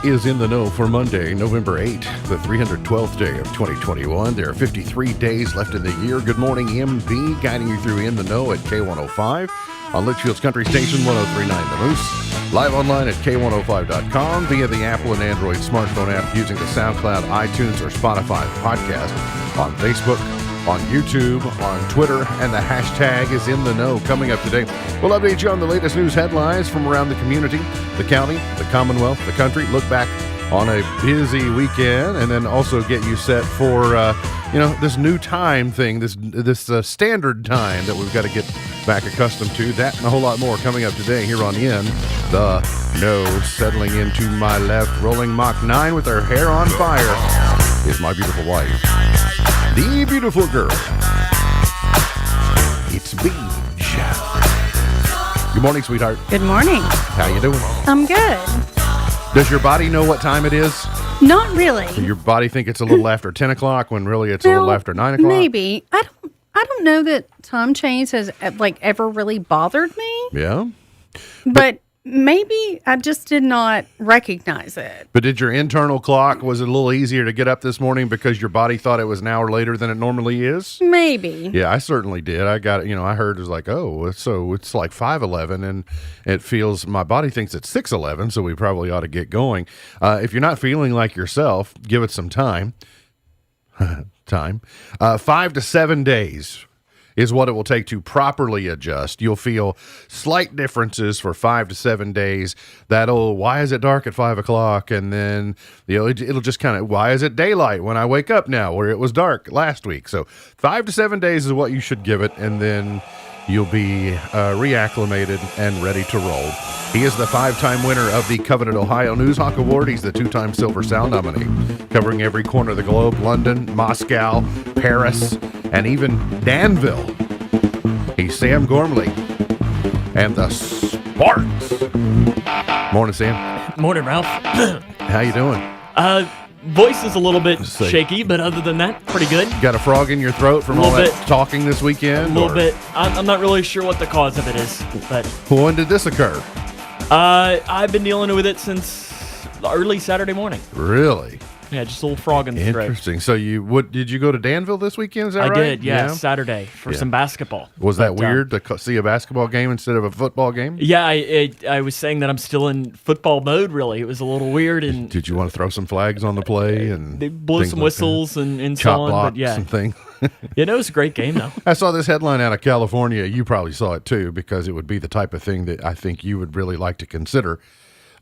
is In the Know for Monday, November 8th, the 312th day of 2021. There are 53 days left in the year. Good morning, MB, guiding you through In the Know at K105 on Litchfield's Country Station 1039 The Moose. Live online at K105.com via the Apple and Android smartphone app using the SoundCloud, iTunes, or Spotify podcast, on Facebook, on YouTube, on Twitter, and the hashtag is In the Know. Coming up today, we'll update you on the latest news headlines from around the community, the county, the Commonwealth, the country, look back on a busy weekend, and then also get you set for, this new time thing, this standard time that we've got to get back accustomed to. That and a whole lot more coming up today here on In the Know. Settling into my left, rolling Mach 9 with her hair on fire, is my beautiful wife, the beautiful girl. It's Beach. Good morning, sweetheart. Good morning. How you doing? I'm good. Does your body know what time it is? Not really. Does your body think it's a little after 10 o'clock when really it's a little after 9 o'clock? Maybe. I don't know that time change has ever really bothered me. Yeah. But maybe I just did not recognize it. But did your internal clock, was it a little easier to get up this morning because your body thought it was an hour later than it normally is? Maybe. Yeah, I certainly did. I got it. I heard it was like, oh, so it's like 5:11 and it feels, my body thinks it's 6:11, so we probably ought to get going. If you're not feeling like yourself, give it some time. 5 to 7 days is what it will take to properly adjust. You'll feel slight differences for 5 to 7 days. Why is it dark at 5 o'clock? And then, it'll just kind of, why is it daylight when I wake up now where it was dark last week? So 5 to 7 days is what you should give it, and then you'll be reacclimated and ready to roll. He is the 5-time winner of the coveted Ohio News Hawk Award. He's the 2-time Silver Sound nominee, covering every corner of the globe: London, Moscow, Paris, and even Danville. He's Sam Gormley and the Sparks. Morning, Sam. Morning, Ralph. How you doing? Voice is a little bit shaky, but other than that, pretty good. Got a frog in your throat from all that talking this weekend? A little bit. I'm not really sure what the cause of it is, but when did this occur? I've been dealing with it since early Saturday morning. Really? Yeah, just a little frog in the throat. Interesting. So did you go to Danville this weekend? Is that right? I did, yeah, Saturday for some basketball. Was that weird to see a basketball game instead of a football game? Yeah, I was saying that I'm still in football mode, really. It was a little weird. And did you want to throw some flags on the play? And they blew some whistles and so on. Blocks but yeah. and things. It was a great game, though. I saw this headline out of California. You probably saw it, too, because it would be the type of thing that I think you would really like to consider.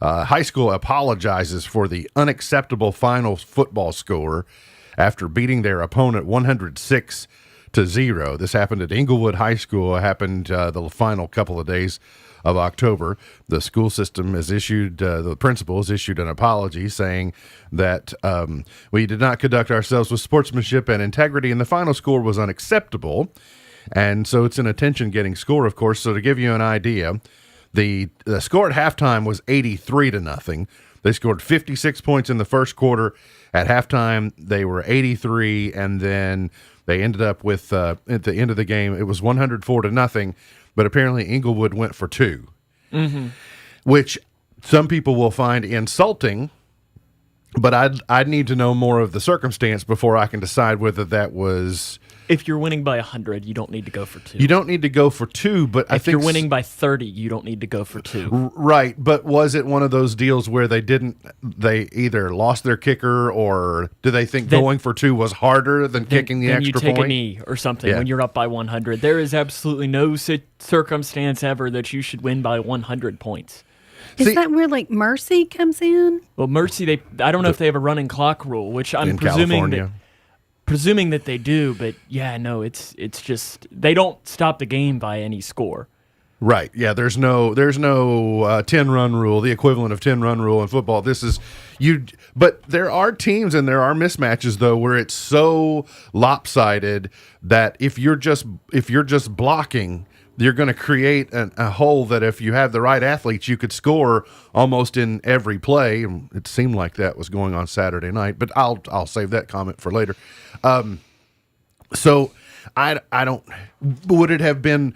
High school apologizes for the unacceptable final football score after beating their opponent 106-0. This happened at Inglewood High School. It happened the final couple of days of October. The school system has issued, the principal has issued an apology saying that we did not conduct ourselves with sportsmanship and integrity, and the final score was unacceptable. And so it's an attention-getting score, of course. So to give you an idea, the score at halftime was 83-0. They scored 56 points in the first quarter. At halftime, they were 83, and then they ended up with, at the end of the game, it was 104-0, but apparently Inglewood went for 2, which some people will find insulting, but I'd need to know more of the circumstance before I can decide whether that was... If you're winning by 100, you don't need to go for 2. You don't need to go for 2, but I think... If you're winning by 30, you don't need to go for 2. Right, but was it one of those deals where they either lost their kicker, or do they think going for 2 was harder than kicking the extra point? Then you take a knee or something when you're up by 100. There is absolutely no circumstance ever that you should win by 100 points. Is that where Mercy comes in? Well, Mercy, I don't know if they have a running clock rule, which I'm presuming that they do, but yeah, no, it's just they don't stop the game by any score. Right. Yeah, there's no 10-run rule, the equivalent of 10-run rule in football. But there are teams and there are mismatches though where it's so lopsided that if you're just blocking, you're going to create a hole that if you have the right athletes, you could score almost in every play. And it seemed like that was going on Saturday night, but I'll save that comment for later. So I don't. Would it have been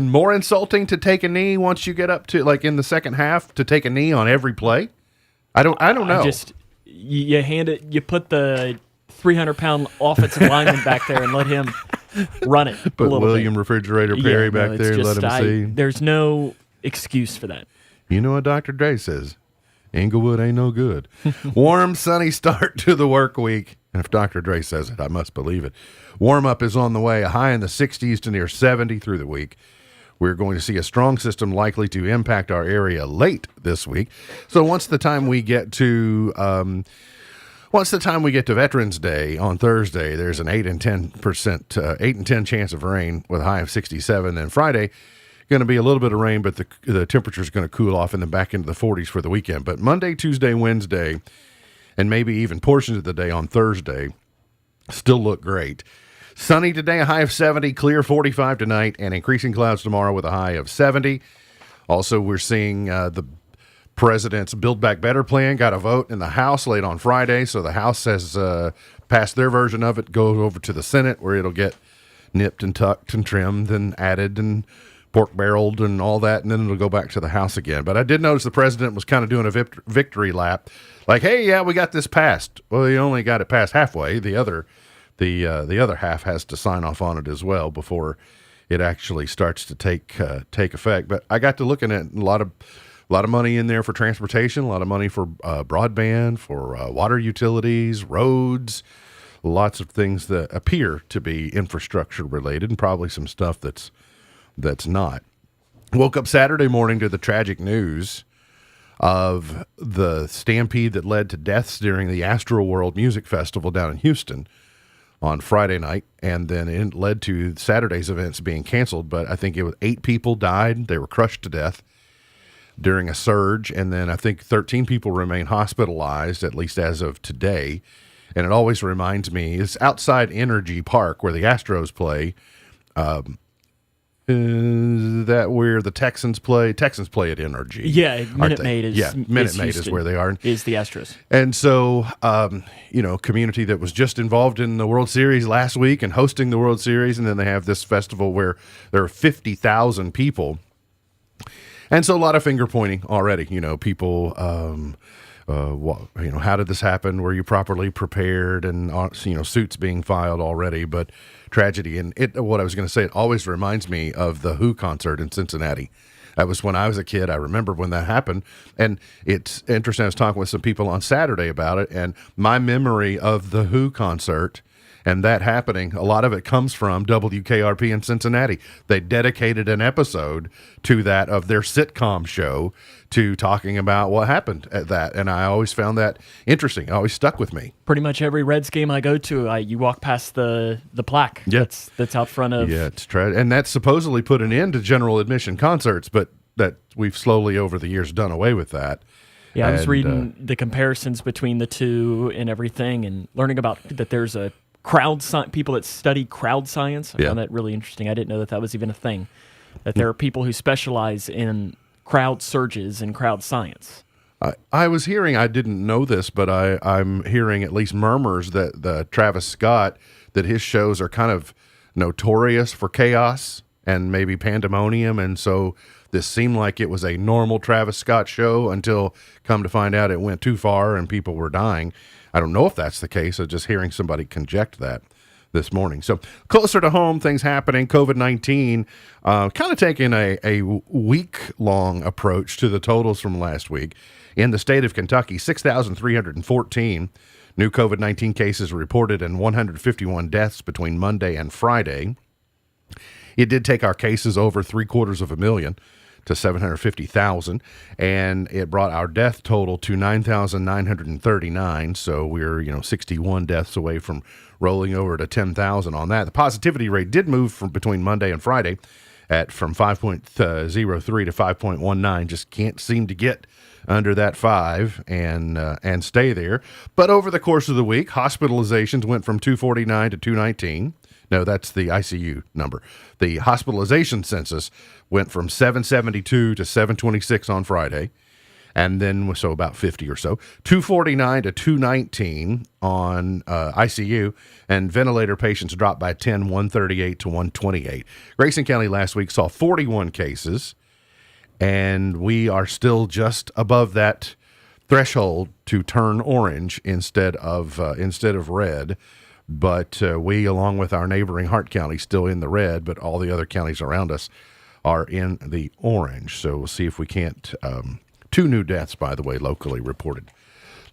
more insulting to take a knee once you get up to in the second half to take a knee on every play? I don't know. You hand it. You put the 300-pound offensive lineman back there and let him run it. Put William Refrigerator Perry back there. Let him see. There's no excuse for that. You know what Dr. Dre says? Inglewood ain't no good. Warm, sunny start to the work week. And if Dr. Dre says it, I must believe it. Warm up is on the way, a high in the 60s to near 70 through the week. We're going to see a strong system likely to impact our area late this week. So once the time we get to Veterans Day on Thursday, there's an 8 and 10 chance of rain with a high of 67. Then Friday, going to be a little bit of rain, but the temperature is going to cool off and then back into the 40s for the weekend. But Monday, Tuesday, Wednesday, and maybe even portions of the day on Thursday still look great. Sunny today, a high of 70, clear 45 tonight, and increasing clouds tomorrow with a high of 70. Also, we're seeing the president's Build Back Better plan got a vote in the House late on Friday, so the House has passed their version of it, goes over to the Senate where it'll get nipped and tucked and trimmed and added and pork barreled and all that, and then it'll go back to the House again. But I did notice the president was kind of doing a victory lap, like, hey, yeah, we got this passed. Well, he only got it passed halfway. The other half has to sign off on it as well before it actually starts to take effect. But I got to looking at a lot of money in there for transportation, a lot of money for broadband, for water utilities, roads, lots of things that appear to be infrastructure related, and probably some stuff that's not. Woke up Saturday morning to the tragic news of the stampede that led to deaths during the Astroworld Music Festival down in Houston on Friday night, and then it led to Saturday's events being canceled. But I think it was 8 people died. They were crushed to death during a surge, and then I think 13 people remain hospitalized, at least as of today. And it always reminds me, it's outside Energy Park where the Astros play, that where the Texans play at Energy. Yeah, Minute Maid is Minute Maid is where they are. Is the Astros. And so, community that was just involved in the World Series last week and hosting the World Series, and then they have this festival where there are 50,000 people. And so a lot of finger pointing already, people, how did this happen? Were you properly prepared? And, suits being filed already, but tragedy. And what I was going to say, it always reminds me of the Who concert in Cincinnati. That was when I was a kid. I remember when that happened. And it's interesting. I was talking with some people on Saturday about it, and my memory of the Who concert and that happening, a lot of it comes from WKRP in Cincinnati. They dedicated an episode to that of their sitcom show to talking about what happened at that. And I always found that interesting. It always stuck with me. Pretty much every Reds game I go to, you walk past the plaque that's out front of. Yeah, it's tragic. And that's supposedly put an end to general admission concerts, but that we've slowly over the years done away with that. Yeah, I was reading the comparisons between the two and everything, and learning about that there's a people that study crowd science. I found that really interesting. I didn't know that was even a thing, that there are people who specialize in crowd surges and crowd science. I was hearing, I didn't know this, but I'm hearing at least murmurs that Travis Scott, that his shows are kind of notorious for chaos and maybe pandemonium, and so this seemed like it was a normal Travis Scott show until, come to find out, it went too far and people were dying. I don't know if that's the case. I'm just hearing somebody conject that this morning. So closer to home, things happening. COVID-19 kind of taking a week-long approach to the totals from last week. In the state of Kentucky, 6,314 new COVID-19 cases reported and 151 deaths between Monday and Friday. It did take our cases over 750,000 to 750,000, and it brought our death total to 9,939. So we're 61 deaths away from rolling over to 10,000 on that. The positivity rate did move from between Monday and Friday from 5.03 to 5.19. Just can't seem to get under that 5 and stay there. But over the course of the week, hospitalizations went from 249 to 219. No, that's the ICU number. The hospitalization census went from 772 to 726 on Friday, and then, so about 50 or so, 249 to 219 on ICU, and ventilator patients dropped by 10, 138 to 128. Grayson County last week saw 41 cases, and we are still just above that threshold to turn orange instead of red. But we, along with our neighboring Hart County, still in the red, but all the other counties around us are in the orange. So we'll see if we can't. 2 new deaths, by the way, locally reported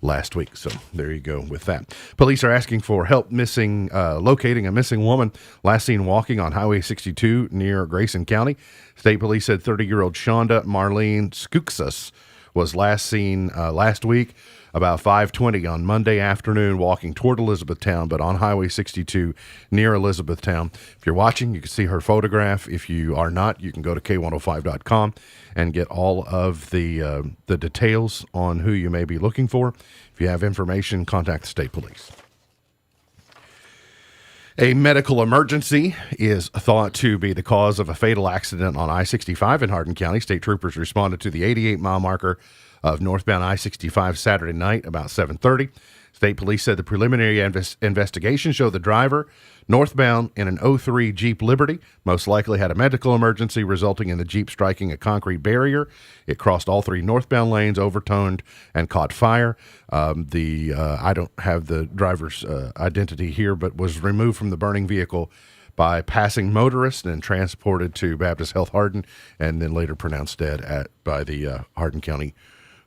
last week. So there you go with that. Police are asking for help locating a missing woman last seen walking on Highway 62 near Grayson County. State police said 30-year-old Shonda Marlene Skouksas was last seen last week about 5:20 on Monday afternoon walking toward Elizabethtown, but on Highway 62 near Elizabethtown. If you're watching, you can see her photograph. If you are not, you can go to K105.com and get all of the details on who you may be looking for. If you have information, contact the state police. A medical emergency is thought to be the cause of a fatal accident on I-65 in Hardin County. State troopers responded to the 88-mile marker of northbound I-65 Saturday night about 7:30. State police said the preliminary investigation showed the driver, northbound in an 03 Jeep Liberty, most likely had a medical emergency resulting in the Jeep striking a concrete barrier. It crossed all 3 northbound lanes, overturned, and caught fire. I don't have the driver's identity here, but was removed from the burning vehicle by passing motorists and transported to Baptist Health Hardin, and then later pronounced dead by the Hardin County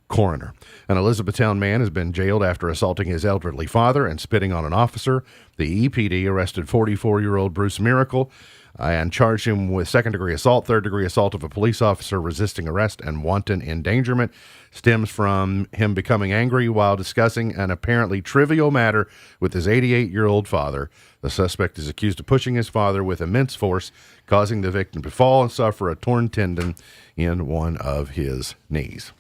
coroner. An Elizabethtown man has been jailed after assaulting his elderly father and spitting on an officer. The EPD arrested 44-year-old Bruce Miracle and charged him with second-degree assault. Third-degree assault of a police officer resisting arrest and wanton endangerment stems from him becoming angry while discussing an apparently trivial matter with his 88-year-old father. The suspect is accused of pushing his father with immense force, causing the victim to fall and suffer a torn tendon in one of his knees.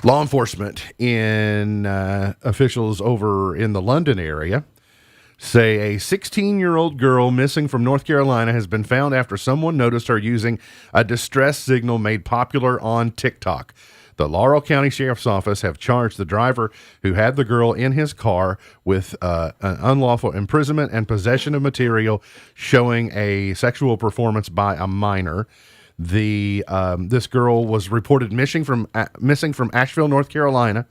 Law enforcement officials over in the London area say a 16-year-old girl missing from North Carolina has been found after someone noticed her using a distress signal made popular on TikTok. The Laurel County Sheriff's Office have charged the driver who had the girl in his car with an unlawful imprisonment and possession of material showing a sexual performance by a minor. This girl was reported missing from Asheville, North Carolina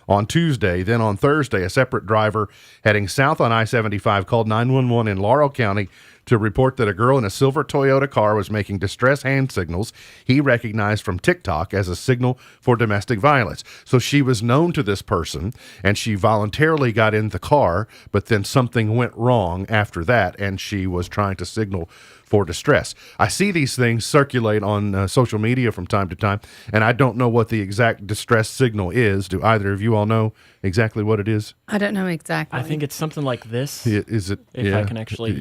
on Tuesday. Then on Thursday, a separate driver heading south on I-75 called 911 in Laurel County to report that a girl in a silver Toyota car was making distress hand signals he recognized from TikTok as a signal for domestic violence. So she was known to this person, and she voluntarily got in the car, but then something went wrong after that, and she was trying to signal for distress. I see these things circulate on social media from time to time, and I don't know what the exact distress signal is. Do either of you all know exactly what it is? I don't know exactly. I think it's something like this. Is it? If I can actually,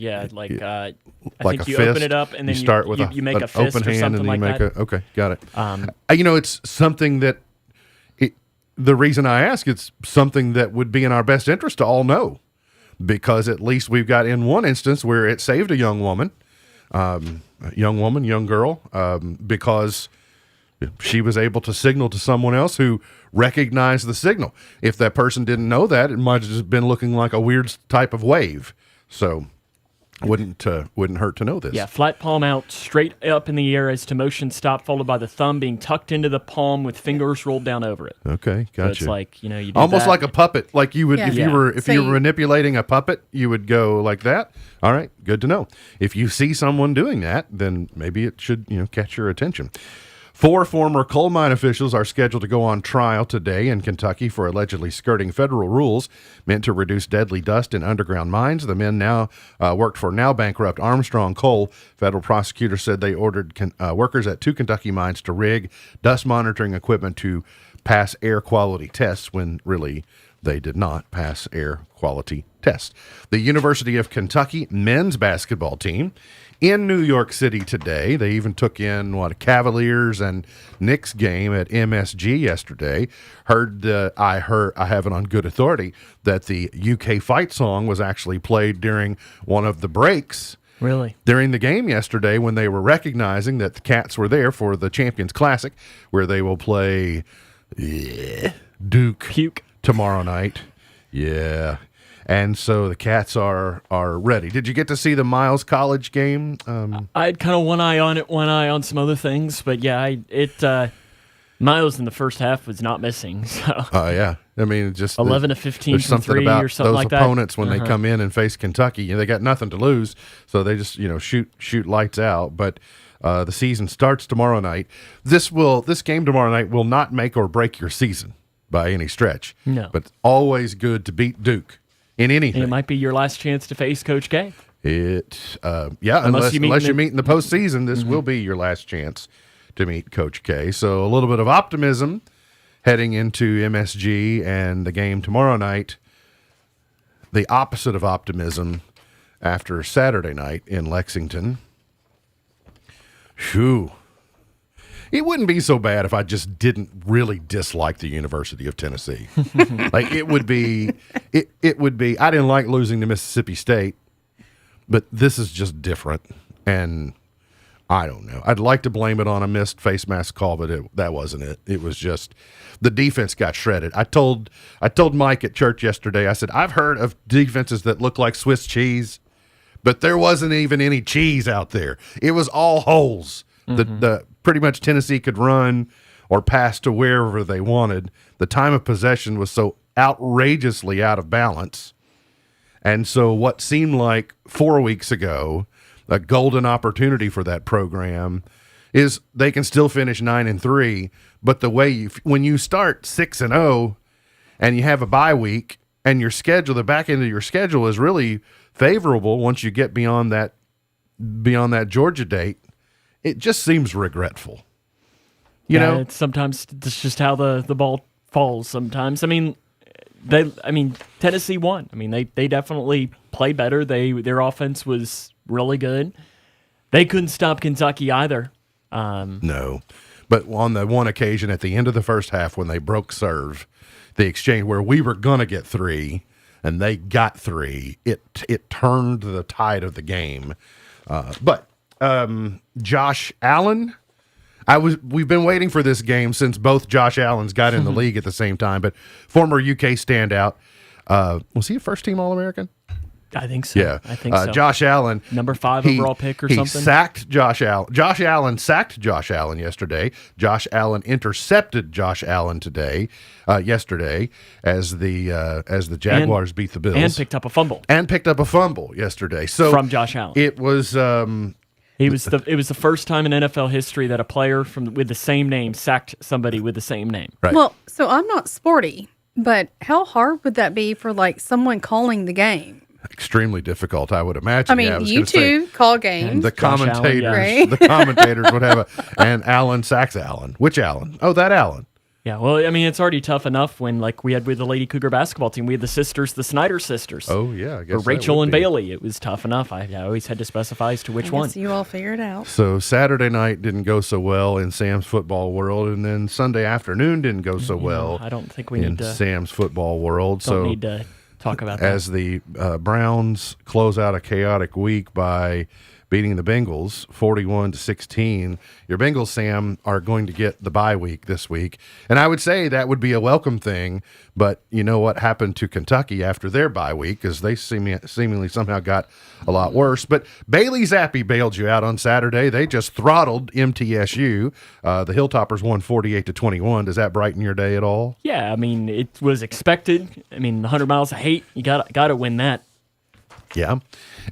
I think you fist? open it up and then you start with you make an a fist open or hand something and like you make that. okay, got it. It's something that the reason I ask, it's something that would be in our best interest to all know, because at least we've got in one instance where it saved a young girl, because she was able to signal to someone else who recognized the signal. If that person didn't know that, it might have just been looking like a weird type of wave. So wouldn't hurt to know this. Yeah, flat palm out, straight up in the air as to motion stop, followed by the thumb being tucked into the palm with fingers rolled down over it. Okay, gotcha. So it's like, you do almost that. like a puppet. Like you would if you were manipulating a puppet, you would go like that. All right, good to know. If you see someone doing that, then maybe it should catch your attention. 4 former coal mine officials are scheduled to go on trial today in Kentucky for allegedly skirting federal rules meant to reduce deadly dust in underground mines. The men now worked for now bankrupt Armstrong Coal. Federal prosecutors said they ordered workers at 2 Kentucky mines to rig dust monitoring equipment to pass air quality tests when really they did not pass air quality tests. The University of Kentucky men's basketball team in New York City today. They even took in a Cavaliers and Knicks game at MSG yesterday. I have it on good authority that the UK fight song was actually played during one of the breaks. Really? During the game yesterday, when they were recognizing that the Cats were there for the Champions Classic, where they will play Duke tomorrow night. Yeah. And so the Cats are ready. Did you get to see the Miles College game? I had kind of one eye on it, one eye on some other things, but yeah, Miles in the first half was not missing. So Yeah. I mean, just 11 to 15 there's from something three about or something those like that. opponents when they come in and face Kentucky. They got nothing to lose, so they just shoot lights out. But the season starts tomorrow night. This game tomorrow night will not make or break your season by any stretch. No. But it's always good to beat Duke in anything. And it might be your last chance to face Coach K. Unless you meet in the postseason, this will be your last chance to meet Coach K. So a little bit of optimism heading into MSG and the game tomorrow night. The opposite of optimism after Saturday night in Lexington. Phew. It wouldn't be so bad if I just didn't really dislike the University of Tennessee. It would be, I didn't like losing to Mississippi State, but this is just different. And I don't know. I'd like to blame it on a missed face mask call, but that wasn't it. It was just the defense got shredded. I told Mike at church yesterday, I said, I've heard of defenses that look like Swiss cheese, but there wasn't even any cheese out there. It was all holes. The pretty much Tennessee could run or pass to wherever they wanted. The time of possession was so outrageously out of balance. And so what seemed like 4 weeks ago, a golden opportunity for that program, is they can still finish 9-3, but the way when you start 6-0 and you have a bye week and your schedule, the back end of your schedule is really favorable once you get beyond that Georgia date, it just seems regretful. You know, Sometimes it's just how the ball falls. Sometimes, Tennessee won. They definitely played better. Their offense was really good. They couldn't stop Kentucky either. No, but on the one occasion at the end of the first half when they broke serve, the exchange where we were gonna get 3 and they got 3, it turned the tide of the game. But Josh Allen, we've been waiting for this game since both Josh Allens got in the league at the same time. But former UK standout, was he a first-team All-American? I think so. Yeah, I think so. Josh Allen, number 5 overall pick or something. He sacked Josh Allen. Josh Allen sacked Josh Allen yesterday. Josh Allen intercepted Josh Allen yesterday, as the Jaguars beat the Bills and picked up a fumble. Yesterday. So from Josh Allen, it was. It was the first time in NFL history that a player with the same name sacked somebody with the same name. Right. Well, so I'm not sporty, but how hard would that be for someone calling the game? Extremely difficult, I would imagine. You two call games. The commentators, Allen, the commentators would have and Allen sacks Allen. Which Allen? Oh, that Allen. Yeah, well, it's already tough enough when, we had with the Lady Cougar basketball team, we had the Snyder sisters. Oh, yeah, I guess. Or Rachel and Bailey. It was tough enough. I always had to specify as to which one. You all figured out. So Saturday night didn't go so well in Sam's football world, and then Sunday afternoon didn't go so well. I don't think we need to. Sam's football world. Don't need to talk about that. As the Browns close out a chaotic week by beating the Bengals 41-16. Your Bengals, Sam, are going to get the bye week this week. And I would say that would be a welcome thing, but you know what happened to Kentucky after their bye week, because they seemingly somehow got a lot worse. But Bailey Zappi bailed you out on Saturday. They just throttled MTSU. The Hilltoppers won 48-21. Does that brighten your day at all? Yeah, it was expected. 100 miles of hate, you got to win that. Yeah.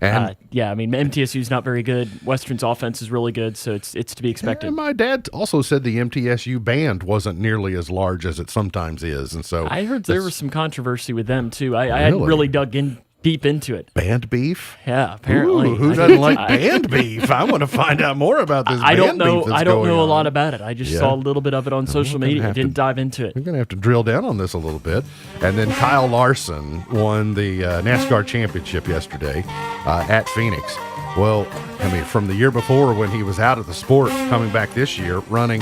And MTSU's not very good. Western's offense is really good, so it's to be expected. And my dad also said the MTSU band wasn't nearly as large as it sometimes is, and so I heard there was some controversy with them too. I hadn't really dug in deep into it. Band beef? Yeah, apparently. Ooh, who doesn't like band beef? I want to find out more about this. I don't know. Beef that's I don't going know a on. lot about it. I just saw a little bit of it on social media. I didn't dive into it. We're going to have to drill down on this a little bit. And then Kyle Larson won the NASCAR championship yesterday at Phoenix. Well, from the year before when he was out of the sport, coming back this year, running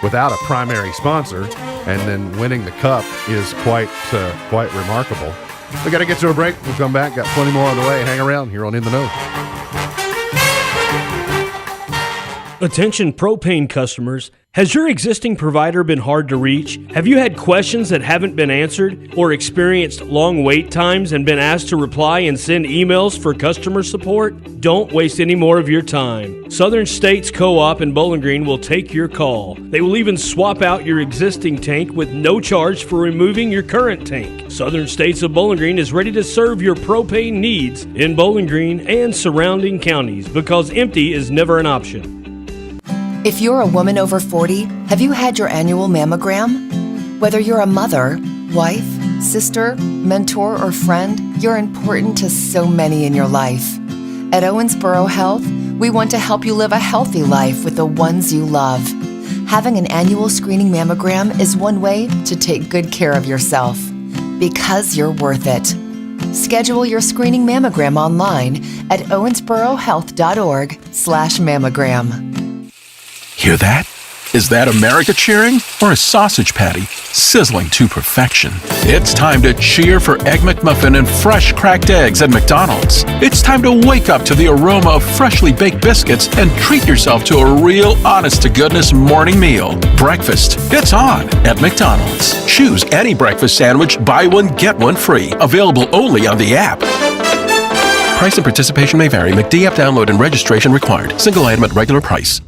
without a primary sponsor, and then winning the Cup is quite remarkable. We got to get to a break. We'll come back. Got plenty more on the way. Hang around here on In the Know. Attention propane customers. Has your existing provider been hard to reach? Have you had questions that haven't been answered or experienced long wait times and been asked to reply and send emails for customer support? Don't waste any more of your time. Southern States Co-op in Bowling Green will take your call. They will even swap out your existing tank with no charge for removing your current tank. Southern States of Bowling Green is ready to serve your propane needs in Bowling Green and surrounding counties because empty is never an option. If you're a woman over 40, have you had your annual mammogram? Whether you're a mother, wife, sister, mentor, or friend, you're important to so many in your life. At Owensboro Health, we want to help you live a healthy life with the ones you love. Having an annual screening mammogram is one way to take good care of yourself, because you're worth it. Schedule your screening mammogram online at owensborohealth.org/mammogram. Hear that? Is that America cheering or a sausage patty sizzling to perfection? It's time to cheer for Egg McMuffin and fresh cracked eggs at McDonald's. It's time to wake up to the aroma of freshly baked biscuits and treat yourself to a real honest-to-goodness morning meal. Breakfast, it's on at McDonald's. Choose any breakfast sandwich, buy one, get one free. Available only on the app. Price and participation may vary. McD app download and registration required. Single item at regular price.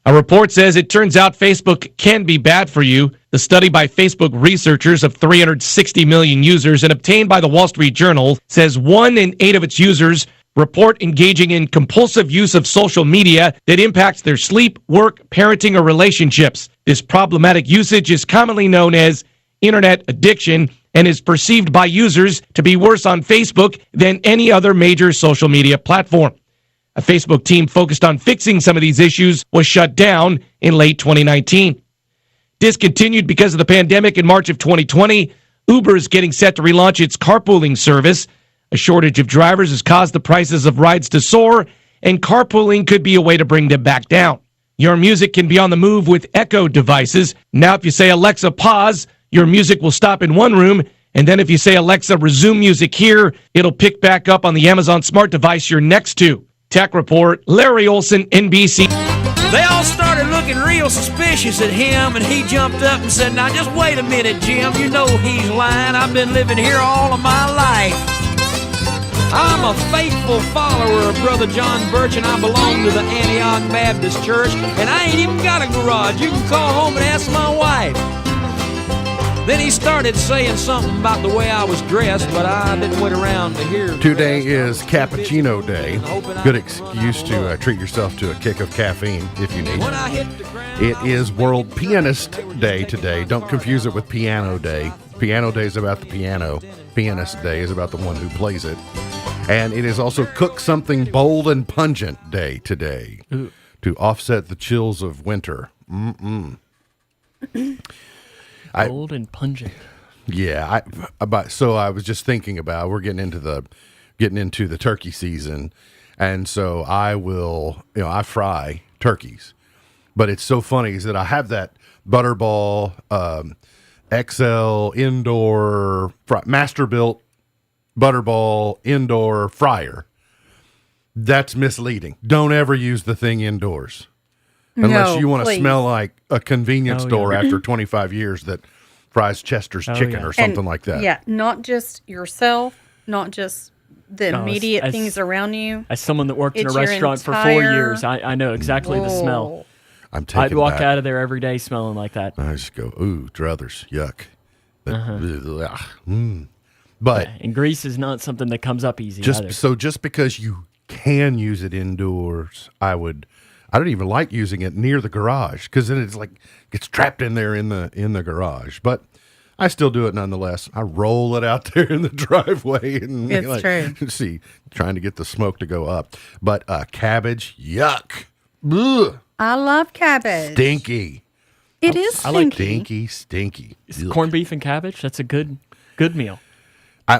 A report says it turns out Facebook can be bad for you. The study by Facebook researchers of 360 million users and obtained by the Wall Street Journal says 1 in 8 of its users report engaging in compulsive use of social media that impacts their sleep, work, parenting, or relationships. This problematic usage is commonly known as internet addiction and is perceived by users to be worse on Facebook than any other major social media platform. A Facebook team focused on fixing some of these issues was shut down in late 2019. Discontinued because of the pandemic in March of 2020, Uber is getting set to relaunch its carpooling service. A shortage of drivers has caused the prices of rides to soar, and carpooling could be a way to bring them back down. Your music can be on the move with Echo devices. Now, if you say, Alexa, pause, your music will stop in one room, and then if you say, Alexa, resume music here, it'll pick back up on the Amazon smart device you're next to. Tech Report, Larry Olson, NBC. They all started looking real suspicious at him, and he jumped up and said, "Now just wait a minute, Jim. You know he's lying. I've been living here all of my life. I'm a faithful follower of Brother John Birch, and I belong to the Antioch Baptist Church, and I ain't even got a garage. You can call home and ask my wife." Then he started saying something about the way I was dressed, but I didn't wait around to hear. Today is Cappuccino Day. Good excuse to treat yourself to a kick of caffeine if you need. It is World Pianist Day today. Don't confuse it with Piano Day. Piano Day is about the piano. Pianist Day is about the one who plays it. And it is also Cook Something Bold and Pungent Day today to offset the chills of winter. Bold and pungent. Yeah, so I was just thinking about we're getting into the turkey season, and so I fry turkeys, but it's so funny is that I have that Butterball XL indoor Masterbuilt Butterball indoor fryer. That's misleading. Don't ever use the thing indoors. Unless you want to smell like a convenience store after 25 years that fries Chester's chicken or something like that. Yeah, not just yourself, not just the immediate things around you. As someone that worked in a restaurant for 4 years, I know exactly the smell. I'd walk out of there every day smelling like that. I just go, ooh, druthers, yuck. But and grease is not something that comes up easy either. So just because you can use it indoors, I don't even like using it near the garage because then it's like gets trapped in there in the garage. But I still do it nonetheless. I roll it out there in the driveway and true. Trying to get the smoke to go up. But cabbage, yuck. Ugh. I love cabbage. Stinky. It is stinky. I like stinky. Corned beef and cabbage, that's a good meal.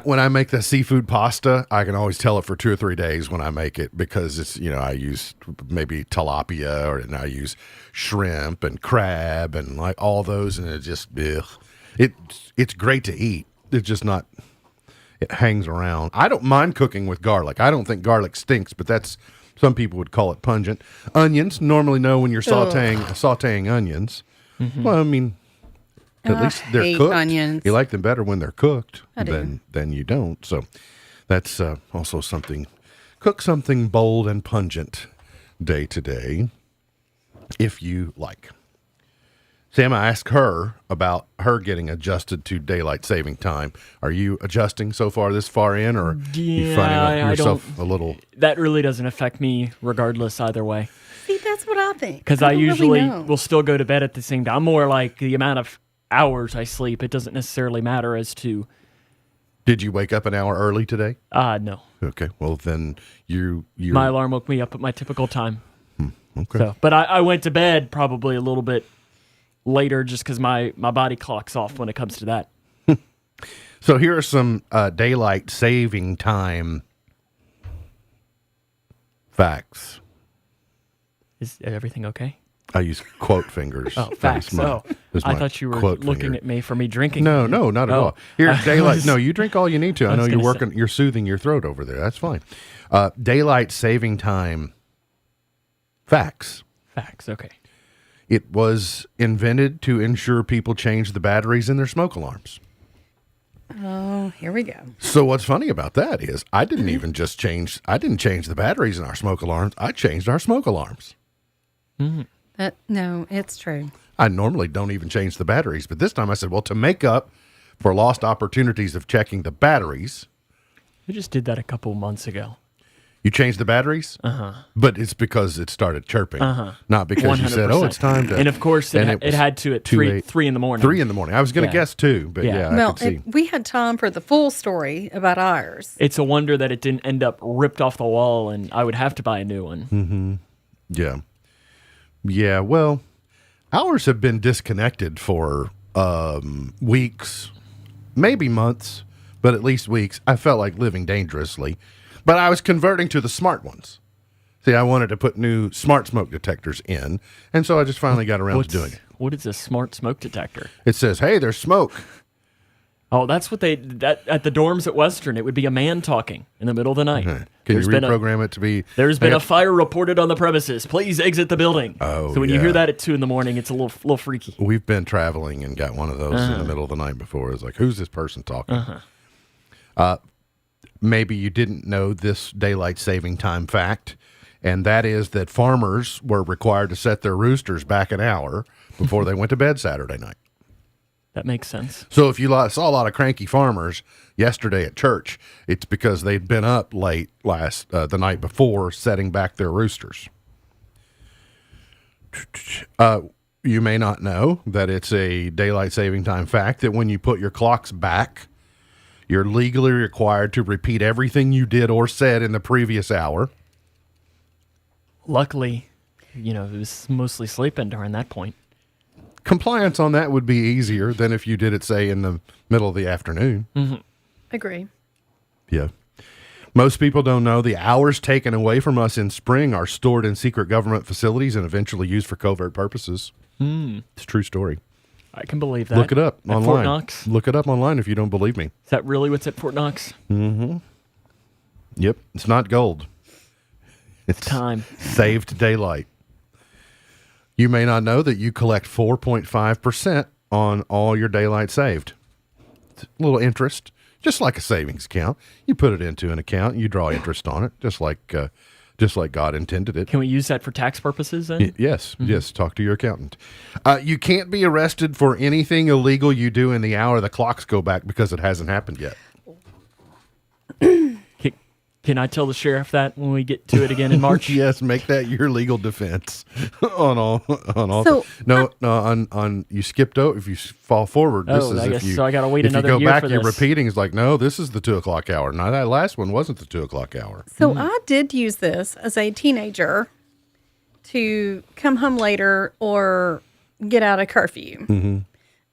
When I make the seafood pasta, I can always tell it for 2 or 3 days when I make it because it's, I use maybe tilapia and I use shrimp and crab and like all those. And it just, it's great to eat. It's just not, it hangs around. I don't mind cooking with garlic. I don't think garlic stinks, but that's Some people would call it pungent. Onions, normally know when you're sauteing onions. Well, I mean, at least they're hate cooked. onions. You like them better when they're cooked I do. than you don't. So that's also something. Cook something bold and pungent day to day, if you like. Sam, I asked her about her getting adjusted to daylight saving time. Are you adjusting so far this far in, or you finding yourself a little? That really doesn't affect me regardless either way. See, that's what I think. Because I don't usually really know. will still go to bed at the same time. I'm more like the amount of hours I sleep. It doesn't necessarily matter as to. Did you wake up an hour early today? No. Okay, well then you My alarm woke me up at my typical time. okay. So, but I went to bed probably a little bit later just because my body clocks off when it comes to that. So here are some daylight saving time facts. Is everything okay? I use quote fingers. Oh, facts. I thought you were looking at me for me drinking. No, not at all. Here's daylight. No, you drink all you need to. I know you're working. You're soothing your throat over there. That's fine. Daylight saving time facts. Facts. Okay. It was invented to ensure people change the batteries in their smoke alarms. Oh, here we go. So what's funny about that is I didn't change the batteries in our smoke alarms. I changed our smoke alarms. No, it's true. I normally don't even change the batteries, but this time I said, well, to make up for lost opportunities of checking the batteries. We just did that a couple months ago. You changed the batteries? But it's because it started chirping, not because you said, oh, it's time to. And of course, it had to at 3 in the morning. 3 in the morning. I was going to guess 2, but I Well, could see. we had time for the full story about ours. It's a wonder that it didn't end up ripped off the wall, and I would have to buy a new one. Yeah. Yeah, well, ours have been disconnected for weeks, maybe months, but at least weeks. I felt like living dangerously. But I was converting to the smart ones. See, I wanted to put new smart smoke detectors in, and so I just finally got around to doing it. What is a smart smoke detector? It says, hey, there's smoke. Oh, that's what at the dorms at Western. It would be a man talking in the middle of the night. Can you reprogram it to be? There's been a fire reported on the premises. Please exit the building. Oh, so when you hear that at 2 in the morning, it's a little freaky. We've been traveling and got one of those in the middle of the night before. It's like, who's this person talking? Maybe you didn't know this daylight saving time fact, and that is that farmers were required to set their roosters back an hour before they went to bed Saturday night. That makes sense. So if you saw a lot of cranky farmers yesterday at church, it's because they'd been up late the night before setting back their roosters. You may not know that it's a daylight saving time fact that when you put your clocks back, you're legally required to repeat everything you did or said in the previous hour. Luckily, it was mostly sleeping during that point. Compliance on that would be easier than if you did it, say, in the middle of the afternoon. Agree. Yeah. Most people don't know the hours taken away from us in spring are stored in secret government facilities and eventually used for covert purposes. It's a true story. I can believe that. Look it up at online. Fort Knox. Look it up online if you don't believe me. Is that really what's at Fort Knox? Yep. It's not gold. It's time. Saved daylight. You may not know that you collect 4.5% on all your daylight saved. It's a little interest, just like a savings account. You put it into an account, you draw interest on it, just like God intended it. Can we use that for tax purposes then? Yes. Talk to your accountant. You can't be arrested for anything illegal you do in the hour the clocks go back because it hasn't happened yet. Can I tell the sheriff that when we get to it again in March? Yes, make that your legal defense on all. So, on you skipped over. If you fall forward, this is I if guess you. So I got to wait if another you go year back, for you're this. repeating. It's like, no, this is the 2:00 hour. No, that last one wasn't the 2:00 hour. So I did use this as a teenager to come home later or get out of curfew.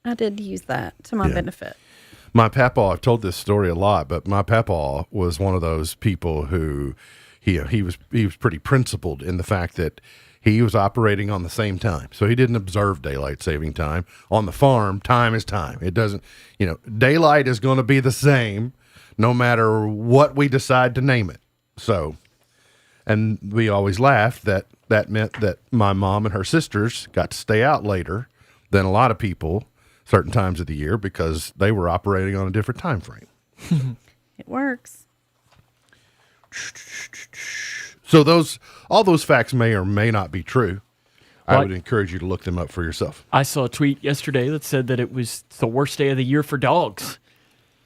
I did use that to my benefit. My papaw, I've told this story a lot, but my papaw was one of those people who he was pretty principled in the fact that he was operating on the same time. So he didn't observe daylight saving time. On the farm, time is time. It doesn't, daylight is going to be the same no matter what we decide to name it. So And we always laughed that meant that my mom and her sisters got to stay out later than a lot of people certain times of the year because they were operating on a different time frame. It works. So all those facts may or may not be true. I Well, would encourage you to look them up for yourself. I saw a tweet yesterday that said that it was the worst day of the year for dogs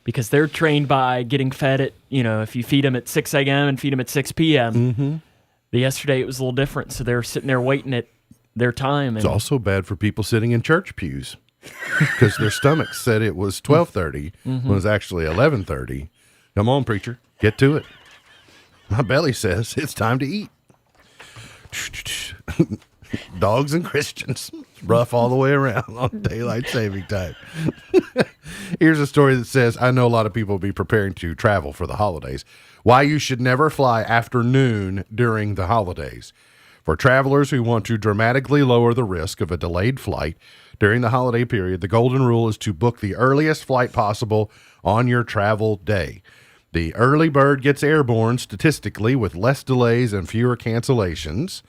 because they're trained by getting fed at, if you feed them at 6 a.m. and feed them at 6 p.m. Mm-hmm. But yesterday it was a little different. So they're sitting there waiting at their time. It's And also bad for people sitting in church pews because their stomachs said it was 12:30 when it was actually 11:30. Come on, preacher, get to it. My belly says it's time to eat. Dogs and Christians, rough all the way around on daylight saving time. Here's a story that says, I know a lot of people will be preparing to travel for the holidays. Why you should never fly after noon during the holidays. For travelers who want to dramatically lower the risk of a delayed flight during the holiday period, the golden rule is to book the earliest flight possible on your travel day. The early bird gets airborne statistically with less delays and fewer cancellations.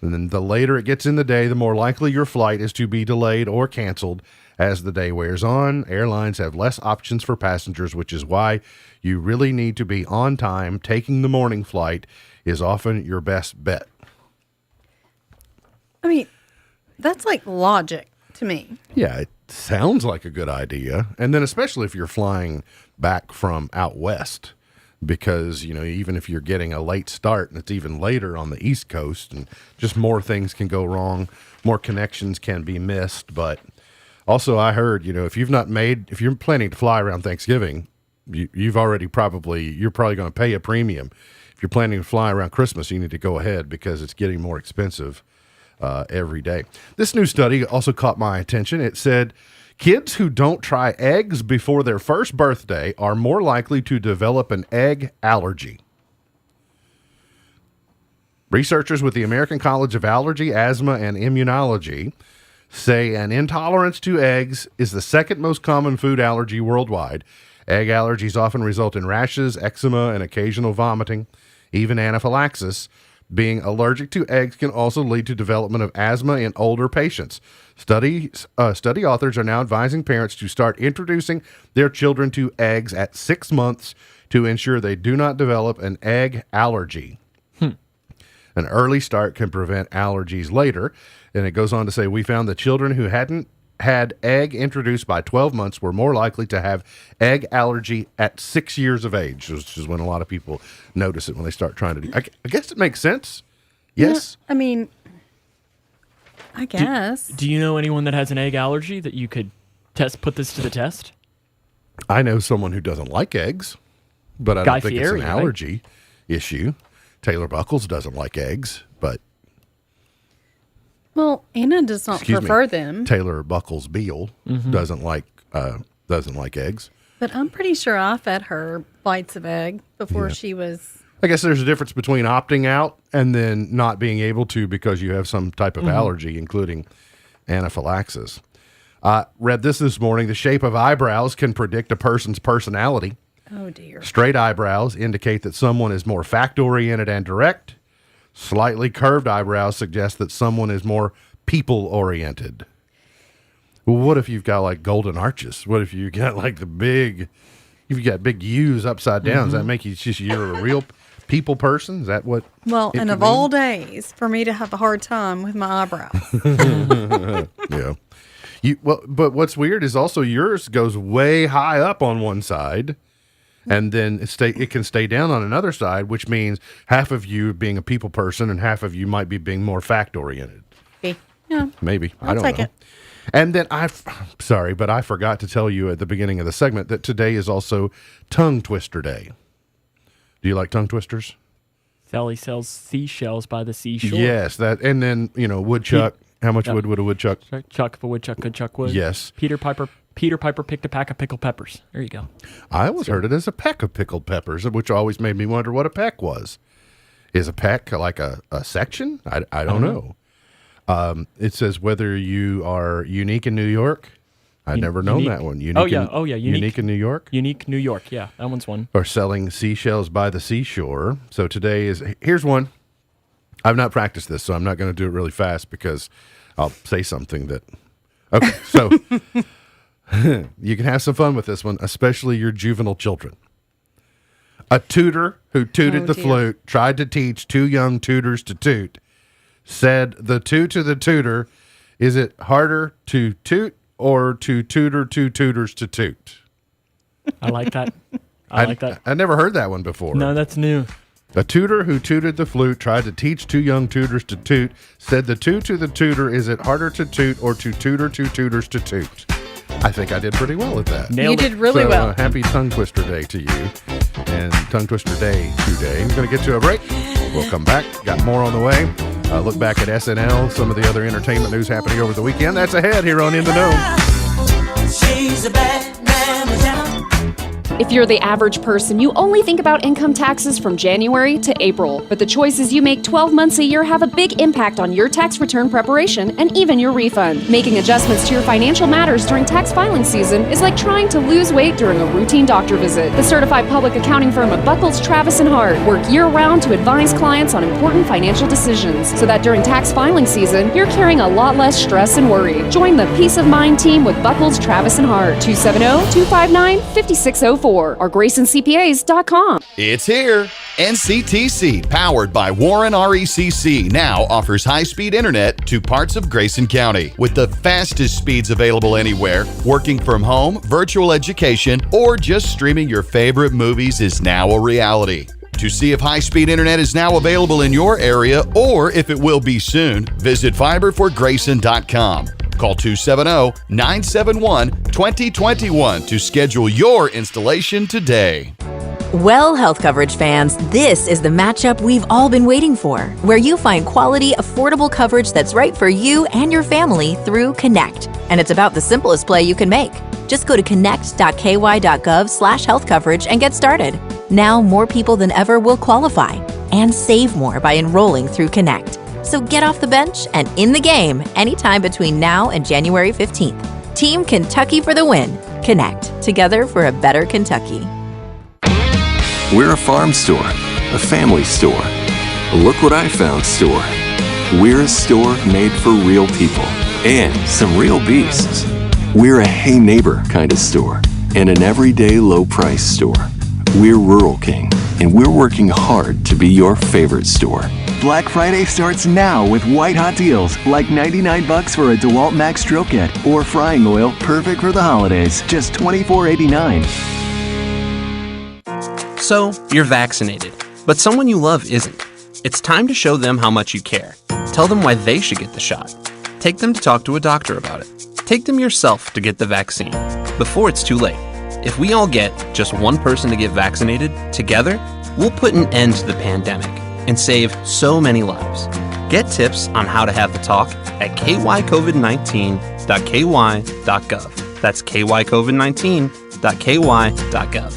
And then the later it gets in the day, the more likely your flight is to be delayed or canceled as the day wears on. Airlines have less options for passengers, which is why you really need to be on time. Taking the morning flight is often your best bet. I mean, that's like logic to me. Yeah, it sounds like a good idea. And then especially if you're flying back from out west, because, even if you're getting a late start and it's even later on the East Coast and just more things can go wrong, more connections can be missed. But also I heard, if you're planning to fly around Thanksgiving, you're probably going to pay a premium. If you're planning to fly around Christmas, you need to go ahead because it's getting more expensive every day. This new study also caught my attention. It said kids who don't try eggs before their first birthday are more likely to develop an egg allergy. Researchers with the American College of Allergy, Asthma, and Immunology say an intolerance to eggs is the second most common food allergy worldwide. Egg allergies often result in rashes, eczema, and occasional vomiting, even anaphylaxis. Being allergic to eggs can also lead to development of asthma in older patients. Study authors are now advising parents to start introducing their children to eggs at 6 months to ensure they do not develop an egg allergy. An early start can prevent allergies later. And it goes on to say, we found that children who hadn't had egg introduced by 12 months were more likely to have egg allergy at 6 years of age, which is when a lot of people notice it when they start trying to do. I guess it makes sense. Yes. Yeah, I mean, I guess. Do you know anyone that has an egg allergy that you could put this to the test? I know someone who doesn't like eggs, but I don't think it's an Fieri, allergy issue. Taylor Buckles doesn't like eggs, but Well, Anna does not prefer them. Taylor Buckles Beal doesn't like eggs. But I'm pretty sure I fed her bites of egg before she was. I guess there's a difference between opting out and then not being able to because you have some type of allergy, including anaphylaxis. Read this morning. The shape of eyebrows can predict a person's personality. Oh, dear. Straight eyebrows indicate that someone is more fact-oriented and direct. Slightly curved eyebrows suggest that someone is more people-oriented. Well, what if you've got like golden arches? What if you got like you've got big U's upside down? Does that make you're a real people person? Is that what? Well, it and could of mean? all days, for me to have a hard time with my eyebrows. Yeah. But what's weird is also yours goes way high up on one side, and then it can stay down on another side, which means half of you being a people person and half of you might be being more fact oriented. Yeah. Maybe. I I'll don't take know. it. And then sorry, but I forgot to tell you at the beginning of the segment that today is also Tongue Twister Day. Do you like tongue twisters? Sally sells seashells by the seashore. Yes, that, and then woodchuck. How much wood would a woodchuck? Chuck if a woodchuck could chuck wood. Yes. Peter Piper picked a pack of pickled peppers. There you go. I always heard it as a peck of pickled peppers, which always made me wonder what a peck was. Is a peck like a section? I don't know. It says whether you are unique in New York. I've never known that one. Unique Unique in New York? Unique New York, yeah. That one's one. Or selling seashells by the seashore. So here's one. I've not practiced this, so I'm not going to do it really fast because I'll say something that. Okay, so you can have some fun with this one, especially your juvenile children. A tutor who tooted the flute tried to teach two young tutors to toot. Said the toot to the tutor, is it harder to toot or to tutor two tutors to toot? I like that. I like that. I never heard that one before. No, that's new. A tutor who tooted the flute tried to teach two young tutors to toot. Said the toot to the tutor, is it harder to toot or to tutor two tutors to toot? I think I did pretty well at that. You did really well. Happy Tongue Twister Day to you. And Tongue Twister Day today. We're going to get to a break. We'll come back. Got more on the way. Look back at SNL, some of the other entertainment news happening over the weekend. That's ahead here on In the Know. She's a bad man with talent. If you're the average person, you only think about income taxes from January to April. But the choices you make 12 months a year have a big impact on your tax return preparation and even your refund. Making adjustments to your financial matters during tax filing season is like trying to lose weight during a routine doctor visit. The certified public accounting firm of Buckles, Travis & Hart work year-round to advise clients on important financial decisions so that during tax filing season, you're carrying a lot less stress and worry. Join the Peace of Mind team with Buckles, Travis & Hart, 270-259-5604 or GraysonCPAs.com. It's here. NCTC, powered by Warren RECC, now offers high-speed internet to parts of Grayson County with the fastest speeds available anywhere. Working from home, virtual education, or just streaming your favorite movies is now a reality. To see if high-speed internet is now available in your area or if it will be soon, visit fiberforgrayson.com. Call 270-971-2021 to schedule your installation today. Well, health coverage fans, this is the matchup we've all been waiting for, where you find quality, affordable coverage that's right for you and your family through Connect. And it's about the simplest play you can make. Just go to connect.ky.gov/health coverage and get started. Now more people than ever will qualify and save more by enrolling through Connect. So get off the bench and in the game anytime between now and January 15th. Team Kentucky for the win. Connect. Together for a better Kentucky. We're a farm store, a family store, a look what I found store. We're a store made for real people and some real beasts. We're a hey neighbor kind of store and an everyday low price store. We're Rural King, and we're working hard to be your favorite store. Black Friday starts now with white hot deals like $99 for a DeWalt Max Drill Kit or frying oil perfect for the holidays, just $24.89. So, you're vaccinated, but someone you love isn't. It's time to show them how much you care. Tell them why they should get the shot. Take them to talk to a doctor about it. Take them yourself to get the vaccine before it's too late. If we all get just one person to get vaccinated, together, we'll put an end to the pandemic and save so many lives. Get tips on how to have the talk at kycovid19.ky.gov. That's kycovid19.ky.gov.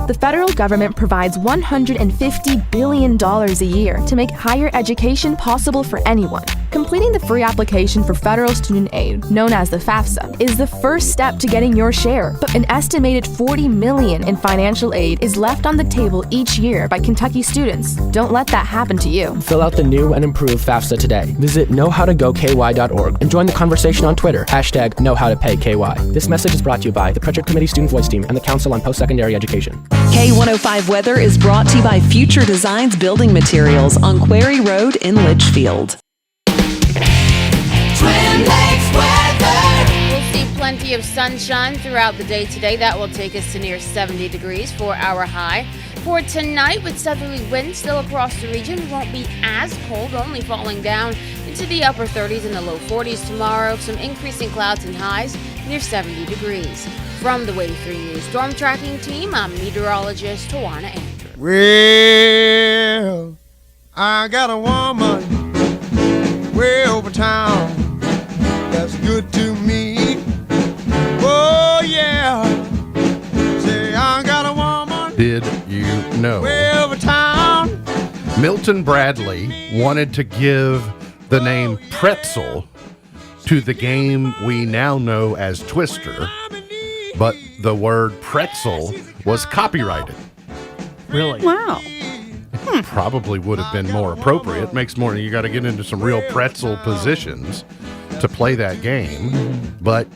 The federal government provides $150 billion a year to make higher education possible for anyone. Completing the free application for federal student aid, known as the FAFSA, is the first step to getting your share. But an estimated $40 million in financial aid is left on the table each year by Kentucky students. Don't let that happen to you. Fill out the new and improved FAFSA today. Visit knowhowtogoky.org and join the conversation on Twitter, #KnowHowToPayKY. This message is brought to you by the Pritchard Committee Student Voice Team and the Council on Post-Secondary Education. K105 Weather is brought to you by Future Designs Building Materials on Quarry Road in Litchfield. We'll see plenty of sunshine throughout the day today. That will take us to near 70 degrees for our high. For tonight, with southerly winds still across the region, it won't be as cold, only falling down into the upper 30s and the low 40s tomorrow. Some increasing clouds and highs near 70 degrees. From the Wave 3 News Storm Tracking Team, I'm meteorologist Tawana Andrews. Well, I got a woman way over town that's good to me. Oh, yeah. Say, I got a woman. Did you know? Way over town. Milton Bradley wanted to give the name Pretzel to the game we now know as Twister, but the word pretzel was copyrighted. Really? Wow. probably would have been more appropriate. Makes more. You got to get into some real pretzel positions to play that game, but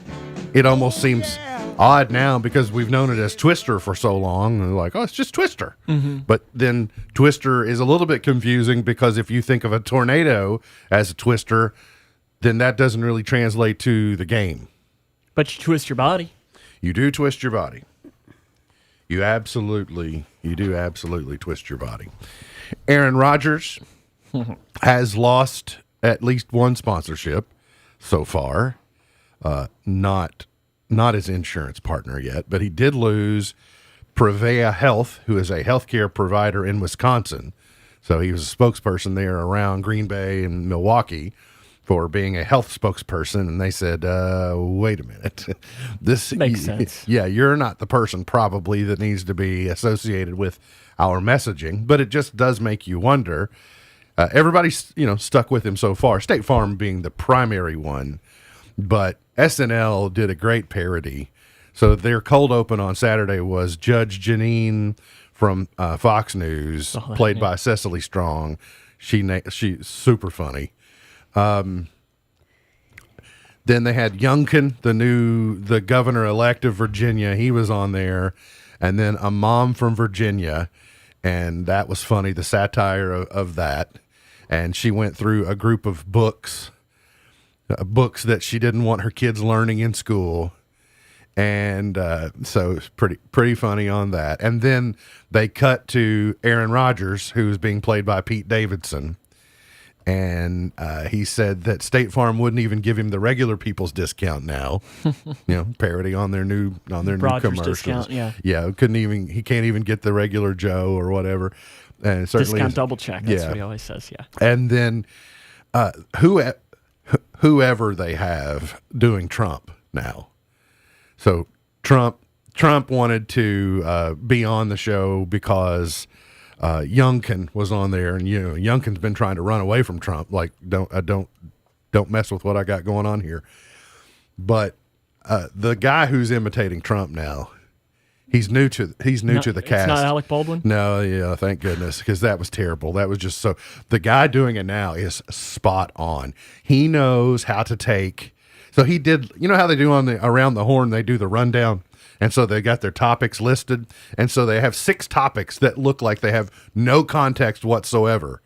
it almost seems odd now because we've known it as Twister for so long. And like, oh, it's just Twister. But then Twister is a little bit confusing because if you think of a tornado as a twister, then that doesn't really translate to the game. But you twist your body. You do twist your body. You do absolutely twist your body. Aaron Rodgers has lost at least one sponsorship so far. Not his insurance partner yet, but he did lose Prevea Health, who is a healthcare provider in Wisconsin. So he was a spokesperson there around Green Bay and Milwaukee for being a health spokesperson, and they said, wait a minute. This makes sense. Yeah, you're not the person probably that needs to be associated with our messaging, but it just does make you wonder. Everybody's, stuck with him so far, State Farm being the primary one, but SNL did a great parody. So their cold open on Saturday was Judge Janine from Fox News, played by Cecily Strong. She's super funny. Then they had Youngkin, the governor-elect of Virginia. He was on there. And then a mom from Virginia. And that was funny, the satire of that. And she went through a group of books that she didn't want her kids learning in school. And so it's pretty funny on that. And then they cut to Aaron Rodgers, who was being played by Pete Davidson. And he said that State Farm wouldn't even give him the regular people's discount now. Parody on their new commercials. Discount, yeah. Yeah, he can't even get the regular Joe or whatever. And certainly discount double check. That's what he always says. Yeah. And then whoever they have doing Trump now. So Trump wanted to be on the show because Youngkin was on there, and Youngkin's been trying to run away from Trump. Like, don't mess with what I got going on here. But the guy who's imitating Trump now, he's new to the cast. It's not Alec Baldwin? No, yeah, thank goodness, because that was terrible. That was just so. The guy doing it now is spot on. He knows how to take. So he did. You know how they do on the Around the Horn? They do the rundown. And so they got their topics listed. And so they have 6 topics that look like they have no context whatsoever.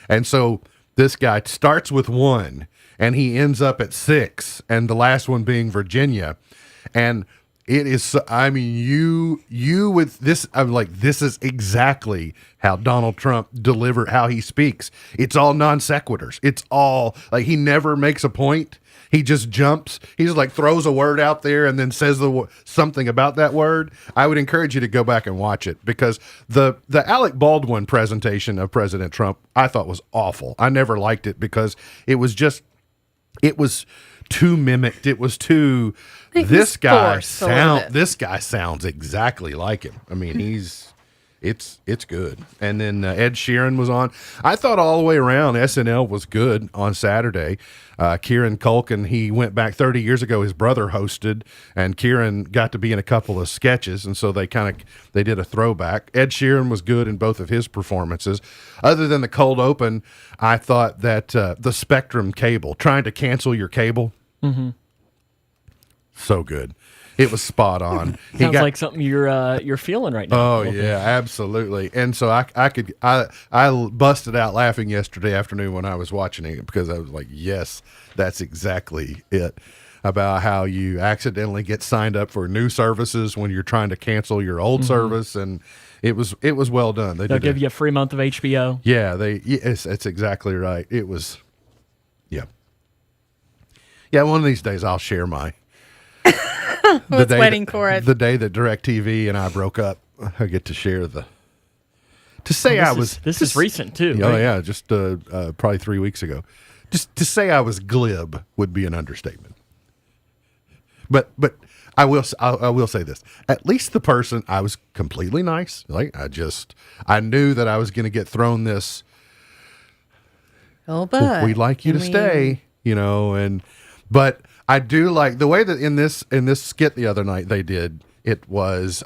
And so this guy starts with 1 and he ends up at 6, and the last one being Virginia. And it is, you with this, I'm like, this is exactly how Donald Trump delivered, how he speaks. It's all non sequiturs. It's all like, he never makes a point. He just jumps. He just like throws a word out there and then says something about that word. I would encourage you to go back and watch it, because the Alec Baldwin presentation of President Trump I thought was awful. I never liked it because it was too mimicked. It was too. This guy sounds exactly like him. I mean, it's good. And then Ed Sheeran was on. I thought all the way around SNL was good on Saturday. Kieran Culkin, he went back 30 years ago. His brother hosted, and Kieran got to be in a couple of sketches, and so they did a throwback. Ed Sheeran was good in both of his performances. Other than the cold open, I thought that the Spectrum cable, trying to cancel your cable, so good. It was spot on. Sounds like something you're feeling right now. Oh yeah, absolutely. And so I busted out laughing yesterday afternoon when I was watching it, because I was like, yes, that's exactly it. About how you accidentally get signed up for new services when you're trying to cancel your old service, and it was well done. They'll give you a free month of HBO. Yeah, that's exactly right. It was, yeah. One of these days I'll share my. Waiting for it. The day that DirecTV and I broke up, I get to share This is recent too. Oh right? yeah, just probably 3 weeks ago. Just to say I was glib would be an understatement. But I will say this. At least the person, I was completely nice. Like I knew that I was going to get thrown this. Oh, but we'd like you to stay, but I do like the way that in this skit the other night they did, It was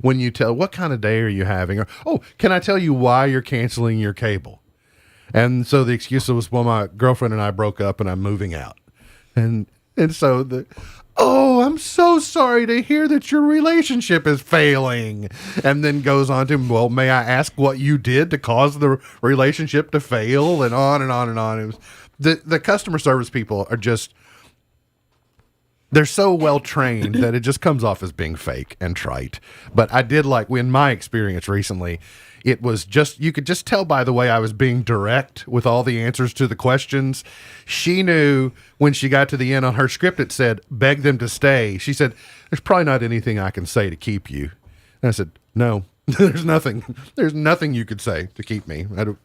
when you tell, what kind of day are you having? Or, oh, can I tell you why you're canceling your cable? And so the excuse was, well, my girlfriend and I broke up and I'm moving out. And so oh, I'm so sorry to hear that your relationship is failing. And then goes on to, well, may I ask what you did to cause the relationship to fail? And on and on and on. It was the customer service people are just, they're so well trained that it just comes off as being fake and trite. But I did like, in my experience recently, it was just, you could just tell by the way I was being direct with all the answers to the questions. She knew when she got to the end on her script, it said, beg them to stay. She said, there's probably not anything I can say to keep you. And I said, no, there's nothing you could say to keep me. I don't,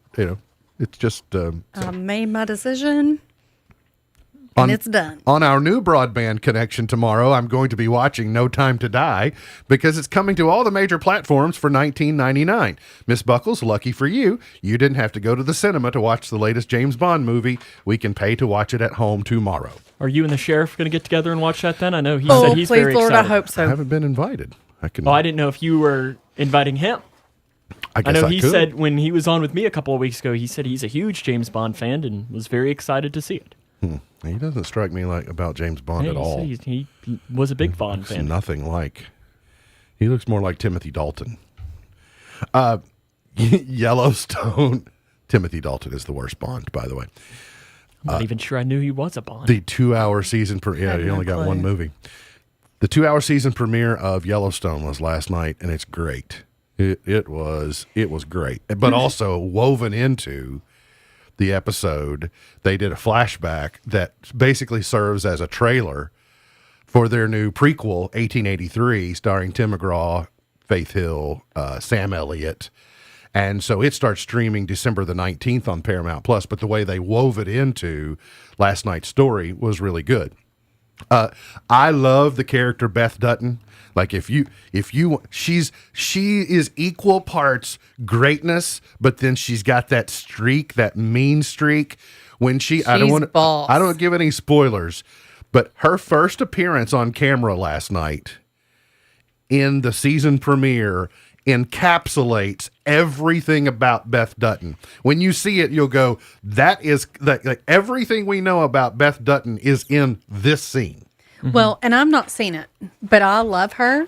it's just, I made my decision. And it's done. On our new broadband connection tomorrow, I'm going to be watching No Time to Die because it's coming to all the major platforms for $19.99. Miss Buckles, lucky for you, you didn't have to go to the cinema to watch the latest James Bond movie. We can pay to watch it at home tomorrow. Are you and the sheriff going to get together and watch that then? I know he said he's very Lord, excited. I hope so. I haven't been invited. I didn't know if you were inviting him. I know he said when he was on with me a couple of weeks ago, he said he's a huge James Bond fan and was very excited to see it. He doesn't strike me like about James Bond at all. He was a big Bond fan. Nothing like. He looks more like Timothy Dalton. Yellowstone. Timothy Dalton is the worst Bond, by the way. I'm not even sure I knew he was a Bond. The 2-hour season he only got one movie. The 2-hour season premiere of Yellowstone was last night, and it's great. It was great, but also woven into the episode, they did a flashback that basically serves as a trailer for their new prequel, 1883, starring Tim McGraw, Faith Hill, Sam Elliott. And so it starts streaming December the 19th on Paramount Plus, but the way they wove it into last night's story was really good. I love the character Beth Dutton. Like she is equal parts greatness, but then she's got that streak, that mean streak. When I don't give any spoilers, but her first appearance on camera last night in the season premiere encapsulates everything about Beth Dutton. When you see it, you'll go, that is like everything we know about Beth Dutton is in this scene. Well, and I've not seen it, but I love her.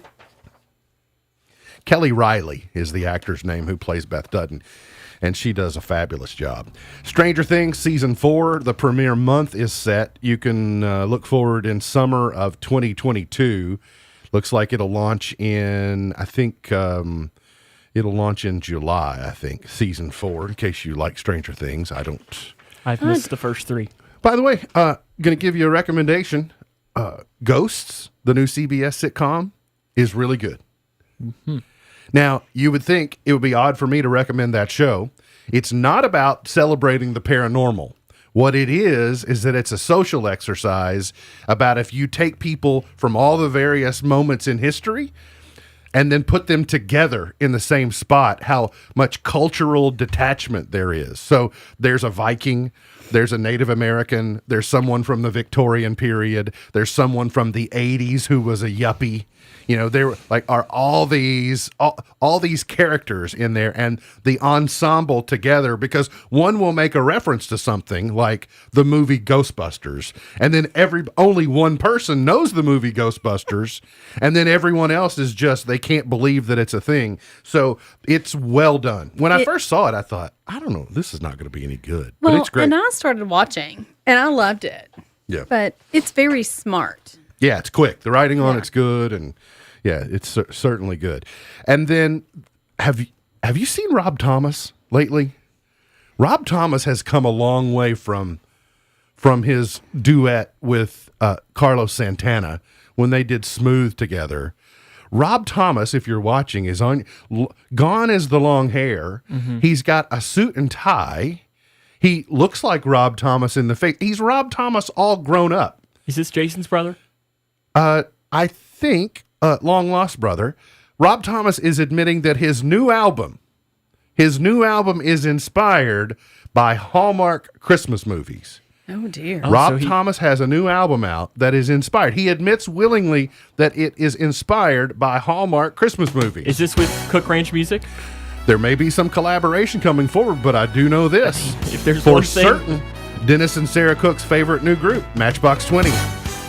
Kelly Riley is the actor's name who plays Beth Dutton, and she does a fabulous job. Stranger Things Season 4, the premiere month is set. You can look forward in summer of 2022. Looks like it'll launch in, I think, it'll launch in July, I think, Season 4, in case you like Stranger Things. I've missed the first 3. By the way, going to give you a recommendation. Ghosts, the new CBS sitcom, is really good. Mm-hmm. Now, you would think it would be odd for me to recommend that show. It's not about celebrating the paranormal. What it is that it's a social exercise about if you take people from all the various moments in history and then put them together in the same spot, how much cultural detachment there is. So there's a Viking, there's a Native American, there's someone from the Victorian period, there's someone from the 80s who was a yuppie. There are all these characters in there, and the ensemble together, because one will make a reference to something like the movie Ghostbusters, and then only one person knows the movie Ghostbusters, and then everyone else is just, they can't believe that it's a thing. So it's well done. When I first saw it, I thought, I don't know, this is not going to be any good, but it's great. And I started watching, and I loved it. Yeah, but it's very smart. Yeah, it's quick. The writing on it's good, and yeah, it's certainly good. And then, have you seen Rob Thomas lately? Rob Thomas has come a long way from his duet with Carlos Santana when they did Smooth together. Rob Thomas, if you're watching, is gone is the long hair. Mm-hmm. He's got a suit and tie. He looks like Rob Thomas in the face. He's Rob Thomas all grown up. Is this Jason's brother? I think, long lost brother. Rob Thomas is admitting that his new album is inspired by Hallmark Christmas movies. Oh, dear. Rob Thomas has a new album out that is inspired. He admits willingly that it is inspired by Hallmark Christmas movies. Is this with Cook Ranch Music? There may be some collaboration coming forward, but I do know this. If there's for one thing- certain, Dennis and Sarah Cook's favorite new group, Matchbox 20.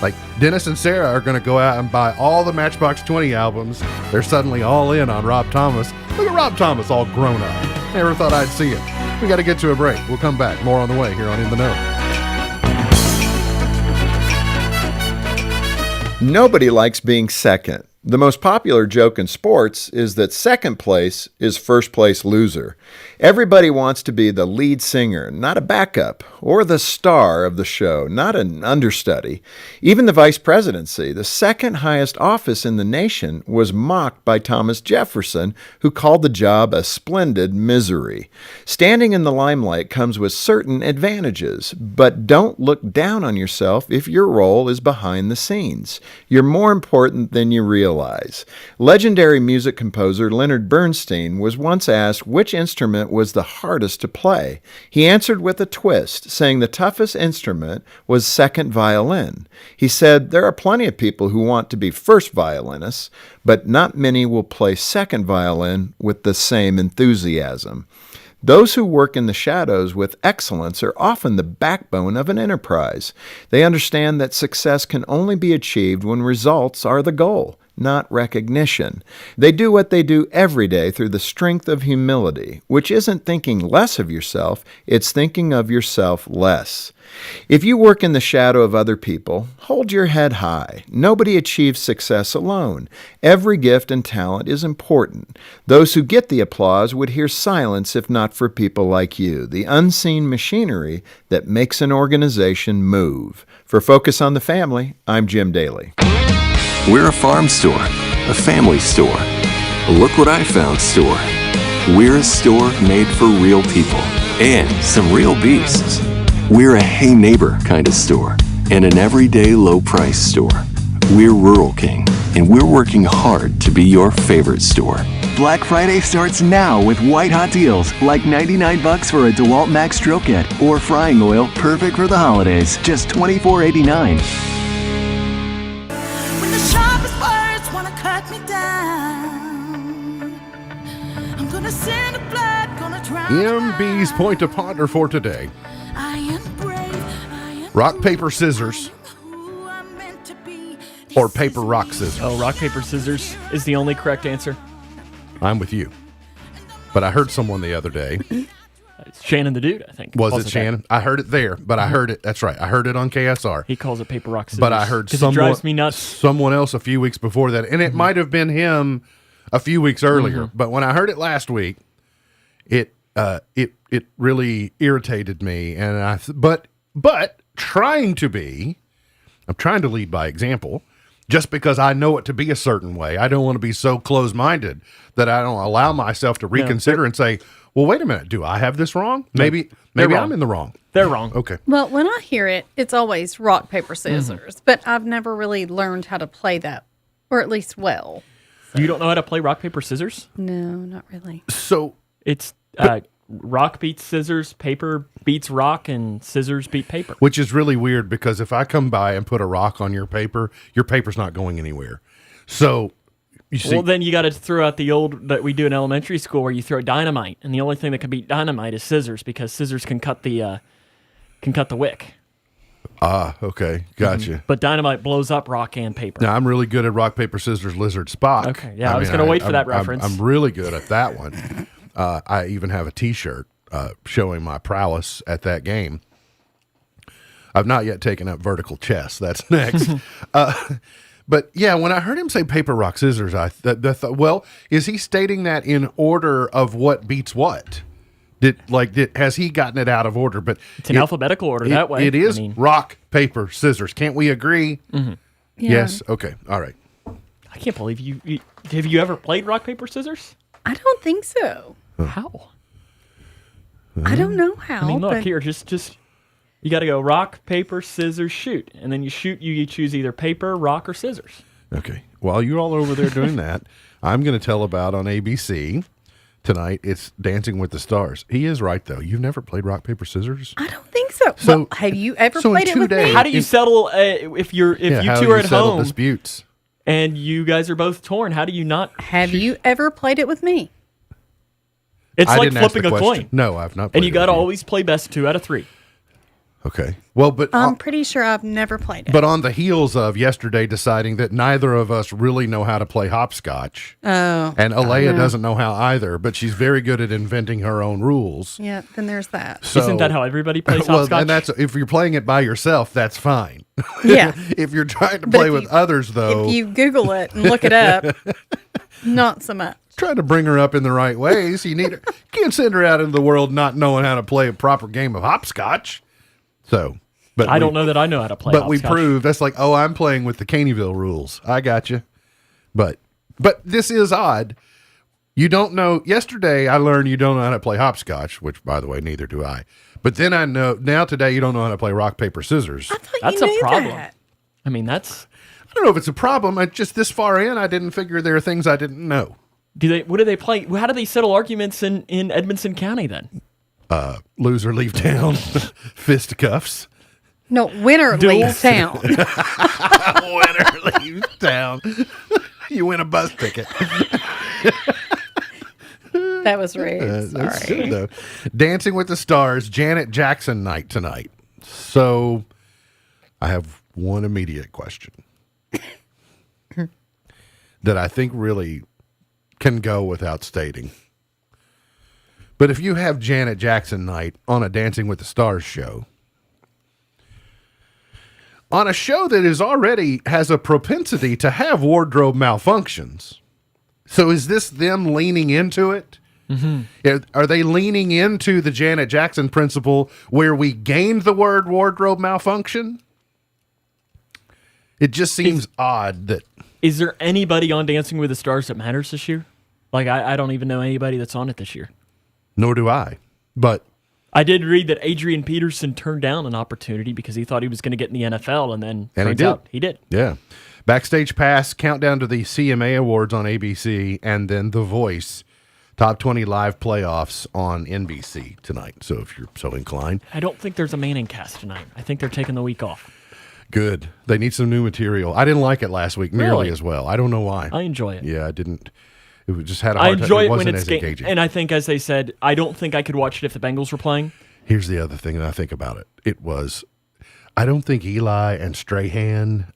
Like, Dennis and Sarah are going to go out and buy all the Matchbox 20 albums. They're suddenly all in on Rob Thomas. Look at Rob Thomas all grown up. Never thought I'd see it. We got to get to a break. We'll come back. More on the way here on In the Know. Nobody likes being second. The most popular joke in sports is that second place is first place loser. Everybody wants to be the lead singer, not a backup, or the star of the show, not an understudy. Even the vice presidency, the second highest office in the nation, was mocked by Thomas Jefferson, who called the job a splendid misery. Standing in the limelight comes with certain advantages, but don't look down on yourself if your role is behind the scenes. You're more important than you realize. Legendary music composer Leonard Bernstein was once asked which instrument was the hardest to play. He answered with a twist, saying the toughest instrument was second violin. He said, "There are plenty of people who want to be first violinists, but not many will play second violin with the same enthusiasm." Those who work in the shadows with excellence are often the backbone of an enterprise. They understand that success can only be achieved when results are the goal, not recognition. They do what they do every day through the strength of humility, which isn't thinking less of yourself, it's thinking of yourself less. If you work in the shadow of other people, hold your head high. Nobody achieves success alone. Every gift and talent is important. Those who get the applause would hear silence if not for people like you, the unseen machinery that makes an organization move. For Focus on the Family, I'm Jim Daly. We're a farm store, a family store, a look what I found store. We're a store made for real people and some real beasts. We're a hey neighbor kind of store and an everyday low price store. We're Rural King and we're working hard to be your favorite store. Black Friday starts now with white hot deals like $99 for a DeWalt Max Drill Kit or frying oil perfect for the holidays, just $24.89. When the sharpest words wanna cut me down, I'm gonna send the blood, gonna drown. MB's point to ponder for today. I am brave, I am Rock, paper, scissors. Or paper, rock, scissors. Oh, rock, paper, scissors is the only correct answer. I'm with you. But I heard someone the other day. It's Shannon the Dude, I think. Was calls it Shannon? I heard it there, but I heard it. That's right. I heard it on KSR. He calls it paper, rock, scissors. But I heard 'cause it drives me nuts. someone else a few weeks before that. And it might have been him a few weeks earlier. But when I heard it last week, it really irritated me. And but trying to be, I'm trying to lead by example. Just because I know it to be a certain way, I don't want to be so close-minded that I don't allow myself to reconsider and say, well, wait a minute, do I have this wrong? Maybe wrong. I'm in the wrong. They're wrong. Okay. Well, when I hear it, it's always rock, paper, scissors. But I've never really learned how to play that, or at least well. You don't know how to play rock, paper, scissors? No, not really. So it's rock beats scissors, paper beats rock, and scissors beat paper. Which is really weird because if I come by and put a rock on your paper's not going anywhere. So, you see. Well, then you got to throw out the old that we do in elementary school where you throw dynamite, and the only thing that can beat dynamite is scissors because scissors can cut the wick. Ah, okay, gotcha. But dynamite blows up rock and paper. Now I'm really good at rock, paper, scissors, lizard, Spock. Okay, yeah, I was going to wait for that reference. I'm really good at that one. I even have a T-shirt showing my prowess at that game. I've not yet taken up vertical chess. That's next. But yeah, when I heard him say paper, rock, scissors, I thought, well, is he stating that in order of what beats what? Has he gotten it out of order? But it's in alphabetical order that way. It is rock, paper, scissors. Can't we agree? Mm-hmm. Yeah. Yes. Okay. All right. I can't believe you. Have you ever played rock, paper, scissors? I don't think so. How? I don't know how. I mean, look but here. Just you got to go rock, paper, scissors, shoot, and then you shoot. You choose either paper, rock, or scissors. Okay. While you're all over there doing that, I'm going to tell about on ABC tonight. It's Dancing with the Stars. He is right, though. You've never played rock, paper, scissors? I don't think so. So- Well, have you ever so in played it 2 with days- me? How do you settle if you how two do are you at settle home disputes? and you guys are both torn? How do you not? Have you ever played it with me? It's I like didn't ask flipping the a question. coin. No, I've not And played you it got to with you. always play best 2 out of 3. Okay. Well, but I'm pretty sure I've never played it. but on the heels of yesterday deciding that neither of us really know how to play hopscotch, Oh. and Alea No. doesn't know how either, but she's very good at inventing her own rules. Yeah, then there's that. So, Isn't that how everybody plays well, hopscotch? and that's if you're playing it by yourself, that's fine. Yeah. If you're trying to But play if with you- others, though, If you Google it and look it up, not so much. trying to bring her up in the right ways, you need her. You can't send her out into the world not knowing how to play a proper game of hopscotch. So, but I don't know that I know how to play But we hopscotch. proved that's like, oh, I'm playing with the Caneyville rules. I got you. But this is odd. You don't know. Yesterday, I learned you don't know how to play hopscotch, which, by the way, neither do I. But then I know now today you don't know how to play rock paper scissors. That's a problem. I mean, that's. I don't know if it's a problem. I just this far in, I didn't figure there are things I didn't know. What do they play? How do they settle arguments in Edmonson County then? Loser leave town, fisticuffs. No, winner Duels. leaves town. Winner leaves town. You win a bus ticket. That was rude. That's Sorry. good, though. Dancing with the Stars, Janet Jackson night tonight. So I have one immediate question that I think really can go without stating. But if you have Janet Jackson night on a Dancing with the Stars show, on a show that is already has a propensity to have wardrobe malfunctions, so is this them leaning into it? Mm-hmm. Are they leaning into the Janet Jackson principle where we gained the word wardrobe malfunction? It just seems odd that. Is there anybody on Dancing with the Stars that matters this year? Like, I don't even know anybody that's on it this year. Nor do I. But I did read that Adrian Peterson turned down an opportunity because he thought he was going to get in the NFL, and then And he turns did. out he did. Yeah. Backstage Pass, countdown to the CMA Awards on ABC, and then The Voice, Top 20 Live Playoffs on NBC tonight. So if you're so inclined. I don't think there's a Manning cast tonight. I think they're taking the week off. Good. They need some new material. I didn't like it last week nearly Really? as well. I don't know why. I enjoy it. Yeah, I didn't. It was just had a I hard time. enjoy it wasn't when it's as game. engaging. And I think, as they said, I don't think I could watch it if the Bengals were playing. Here's the other thing that I think about it. I don't think Eli and Strahan,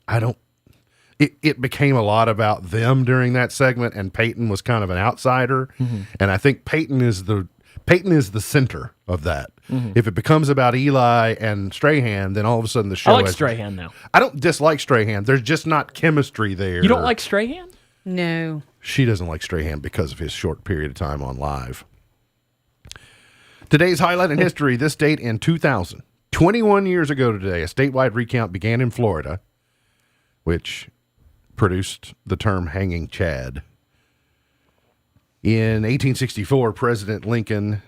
it became a lot about them during that segment, and Peyton was kind of an outsider. Mhm. And I think Peyton is the center of that. Mhm. If it becomes about Eli and Strahan, then all of a sudden the show I like has- Strahan now. I don't dislike Strahan. There's just not chemistry there. You don't like Strahan? No. She doesn't like Strahan because of his short period of time on live. Today's highlight in history, this date in 2000. 21 years ago today, a statewide recount began in Florida, which produced the term hanging Chad. In 1864, President Lincoln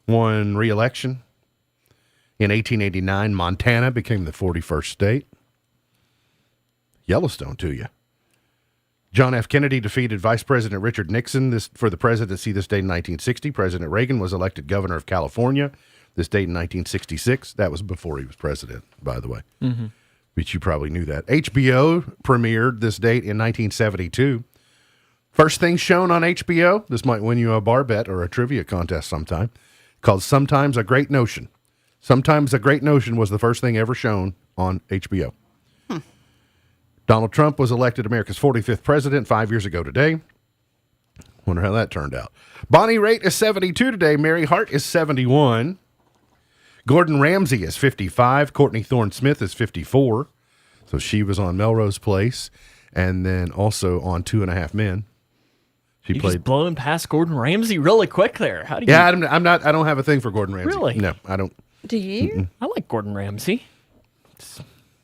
won re-election. In 1889, Montana became the 41st state. Yellowstone to you. John F. Kennedy defeated Vice President Richard Nixon for the presidency this date in 1960. President Reagan was elected governor of California this date in 1966. That was before he was president, by the way. Mhm. But you probably knew that. HBO premiered this date in 1972. First thing shown on HBO, this might win you a bar bet or a trivia contest sometime, called Sometimes a Great Notion. Sometimes a Great Notion was the first thing ever shown on HBO. Donald Trump was elected America's 45th president 5 years ago today. Wonder how that turned out. Bonnie Raitt is 72 today. Mary Hart is 71. Gordon Ramsay is 55. Courtney Thorne-Smith is 54. So she was on Melrose Place and then also on 2.5 Men. She You played. just blowing past Gordon Ramsay really quick there. How do you? Yeah, I'm not. I don't have a thing for Gordon Ramsay. Really? No, I don't. Do you? I like Gordon Ramsay.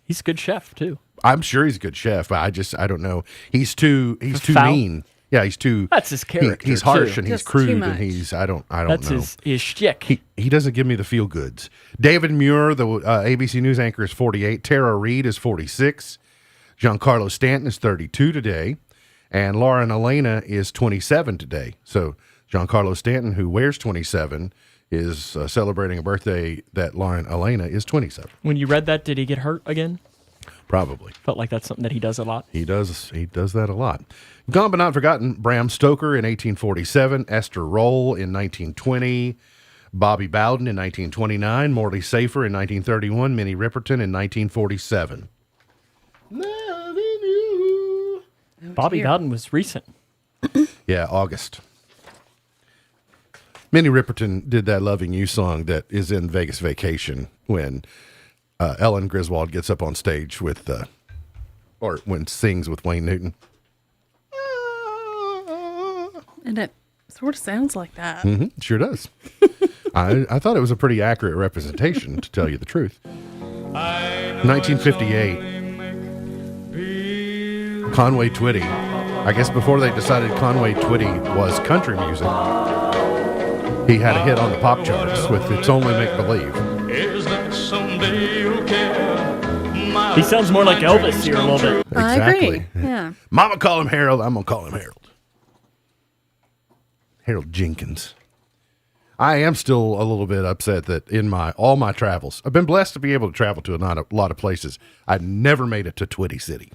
He's a good chef too. I'm sure he's a good chef, but I don't know. He's too Foul? mean. Yeah, he's too. That's his character, he's harsh too. and he's Just too crude much. and he's. I don't That's know. his shtick. He doesn't give me the feel goods. David Muir, the ABC News anchor, is 48. Tara Reid is 46. Giancarlo Stanton is 32 today, and Lauren Elena is 27 today. So Giancarlo Stanton, who wears 27, is celebrating a birthday that Lauren Elena is 27. When you read that, did he get hurt again? Probably. Felt like that's something that he does a lot. He does that a lot. Gone but not forgotten, Bram Stoker in 1847, Esther Roll in 1920, Bobby Bowden in 1929, Morley Safer in 1931, Minnie Riperton in 1947. Bobby Bowden was recent. Yeah, August. Minnie Riperton did that Loving You song that is in Vegas Vacation when Ellen Griswold gets up on stage with, or when sings with Wayne Newton. And it sort of sounds like that. Mm-hmm, sure does. I thought it was a pretty accurate representation, to tell you the truth. 1958. Conway Twitty. I guess before they decided Conway Twitty was country music, he had a hit on the pop charts with It's Only Make Believe. He sounds more like Elvis here a little bit. Exactly. I agree. Yeah. Mama call him Harold. I'm going to call him Harold. Harold Jenkins. I am still a little bit upset that in all my travels, I've been blessed to be able to travel to a lot of places. I've never made it to Twitty City.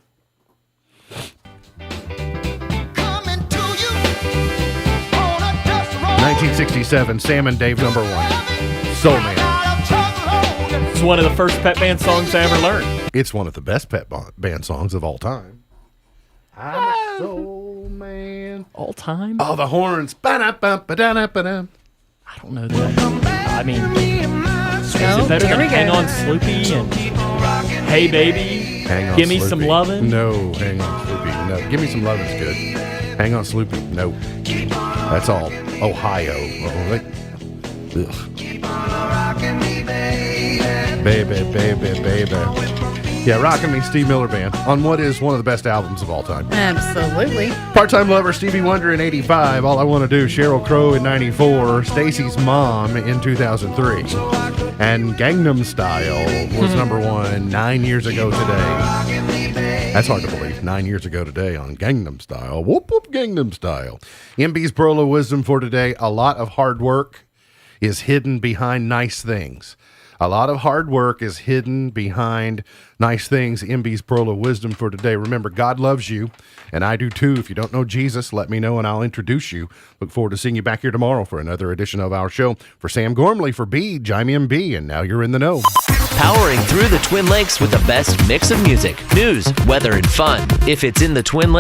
1967, Sam and Dave #1, Soul Man. It's one of the first Pet Band songs I ever learned. It's one of the best Pet Band songs of all time. I'm a soul man. All time? Oh, the horns. Ba-da-bum-ba-da-da-ba-dum. I don't know that. I mean, is it better than Hang On Sloopy and Hey Baby? Hang on, Give Me Sloopy. Some Lovin'? No, Hang On Sloopy. No, Give Me Some Lovin's good. Hang On Sloopy. No. That's all Ohio. Baby, baby, baby. Yeah, Rockin' Me, Steve Miller Band, on what is one of the best albums of all time. Absolutely. Part-Time Lover, Stevie Wonder in 85, All I Want to Do, Sheryl Crow in 94, Stacy's Mom in 2003, and Gangnam Style was #1 9 years ago today. That's hard to believe. 9 years ago today on Gangnam Style. Whoop, whoop, Gangnam Style. MB's Pearl of Wisdom for today. A lot of hard work is hidden behind nice things. A lot of hard work is hidden behind nice things. MB's Pearl of Wisdom for today. Remember, God loves you, and I do too. If you don't know Jesus, let me know and I'll introduce you. Look forward to seeing you back here tomorrow for another edition of our show. For Sam Gormley, for Beej, I'm MB, and now you're in the know. Powering through the Twin Lakes with the best mix of music, news, weather, and fun. If it's in the Twin Lakes,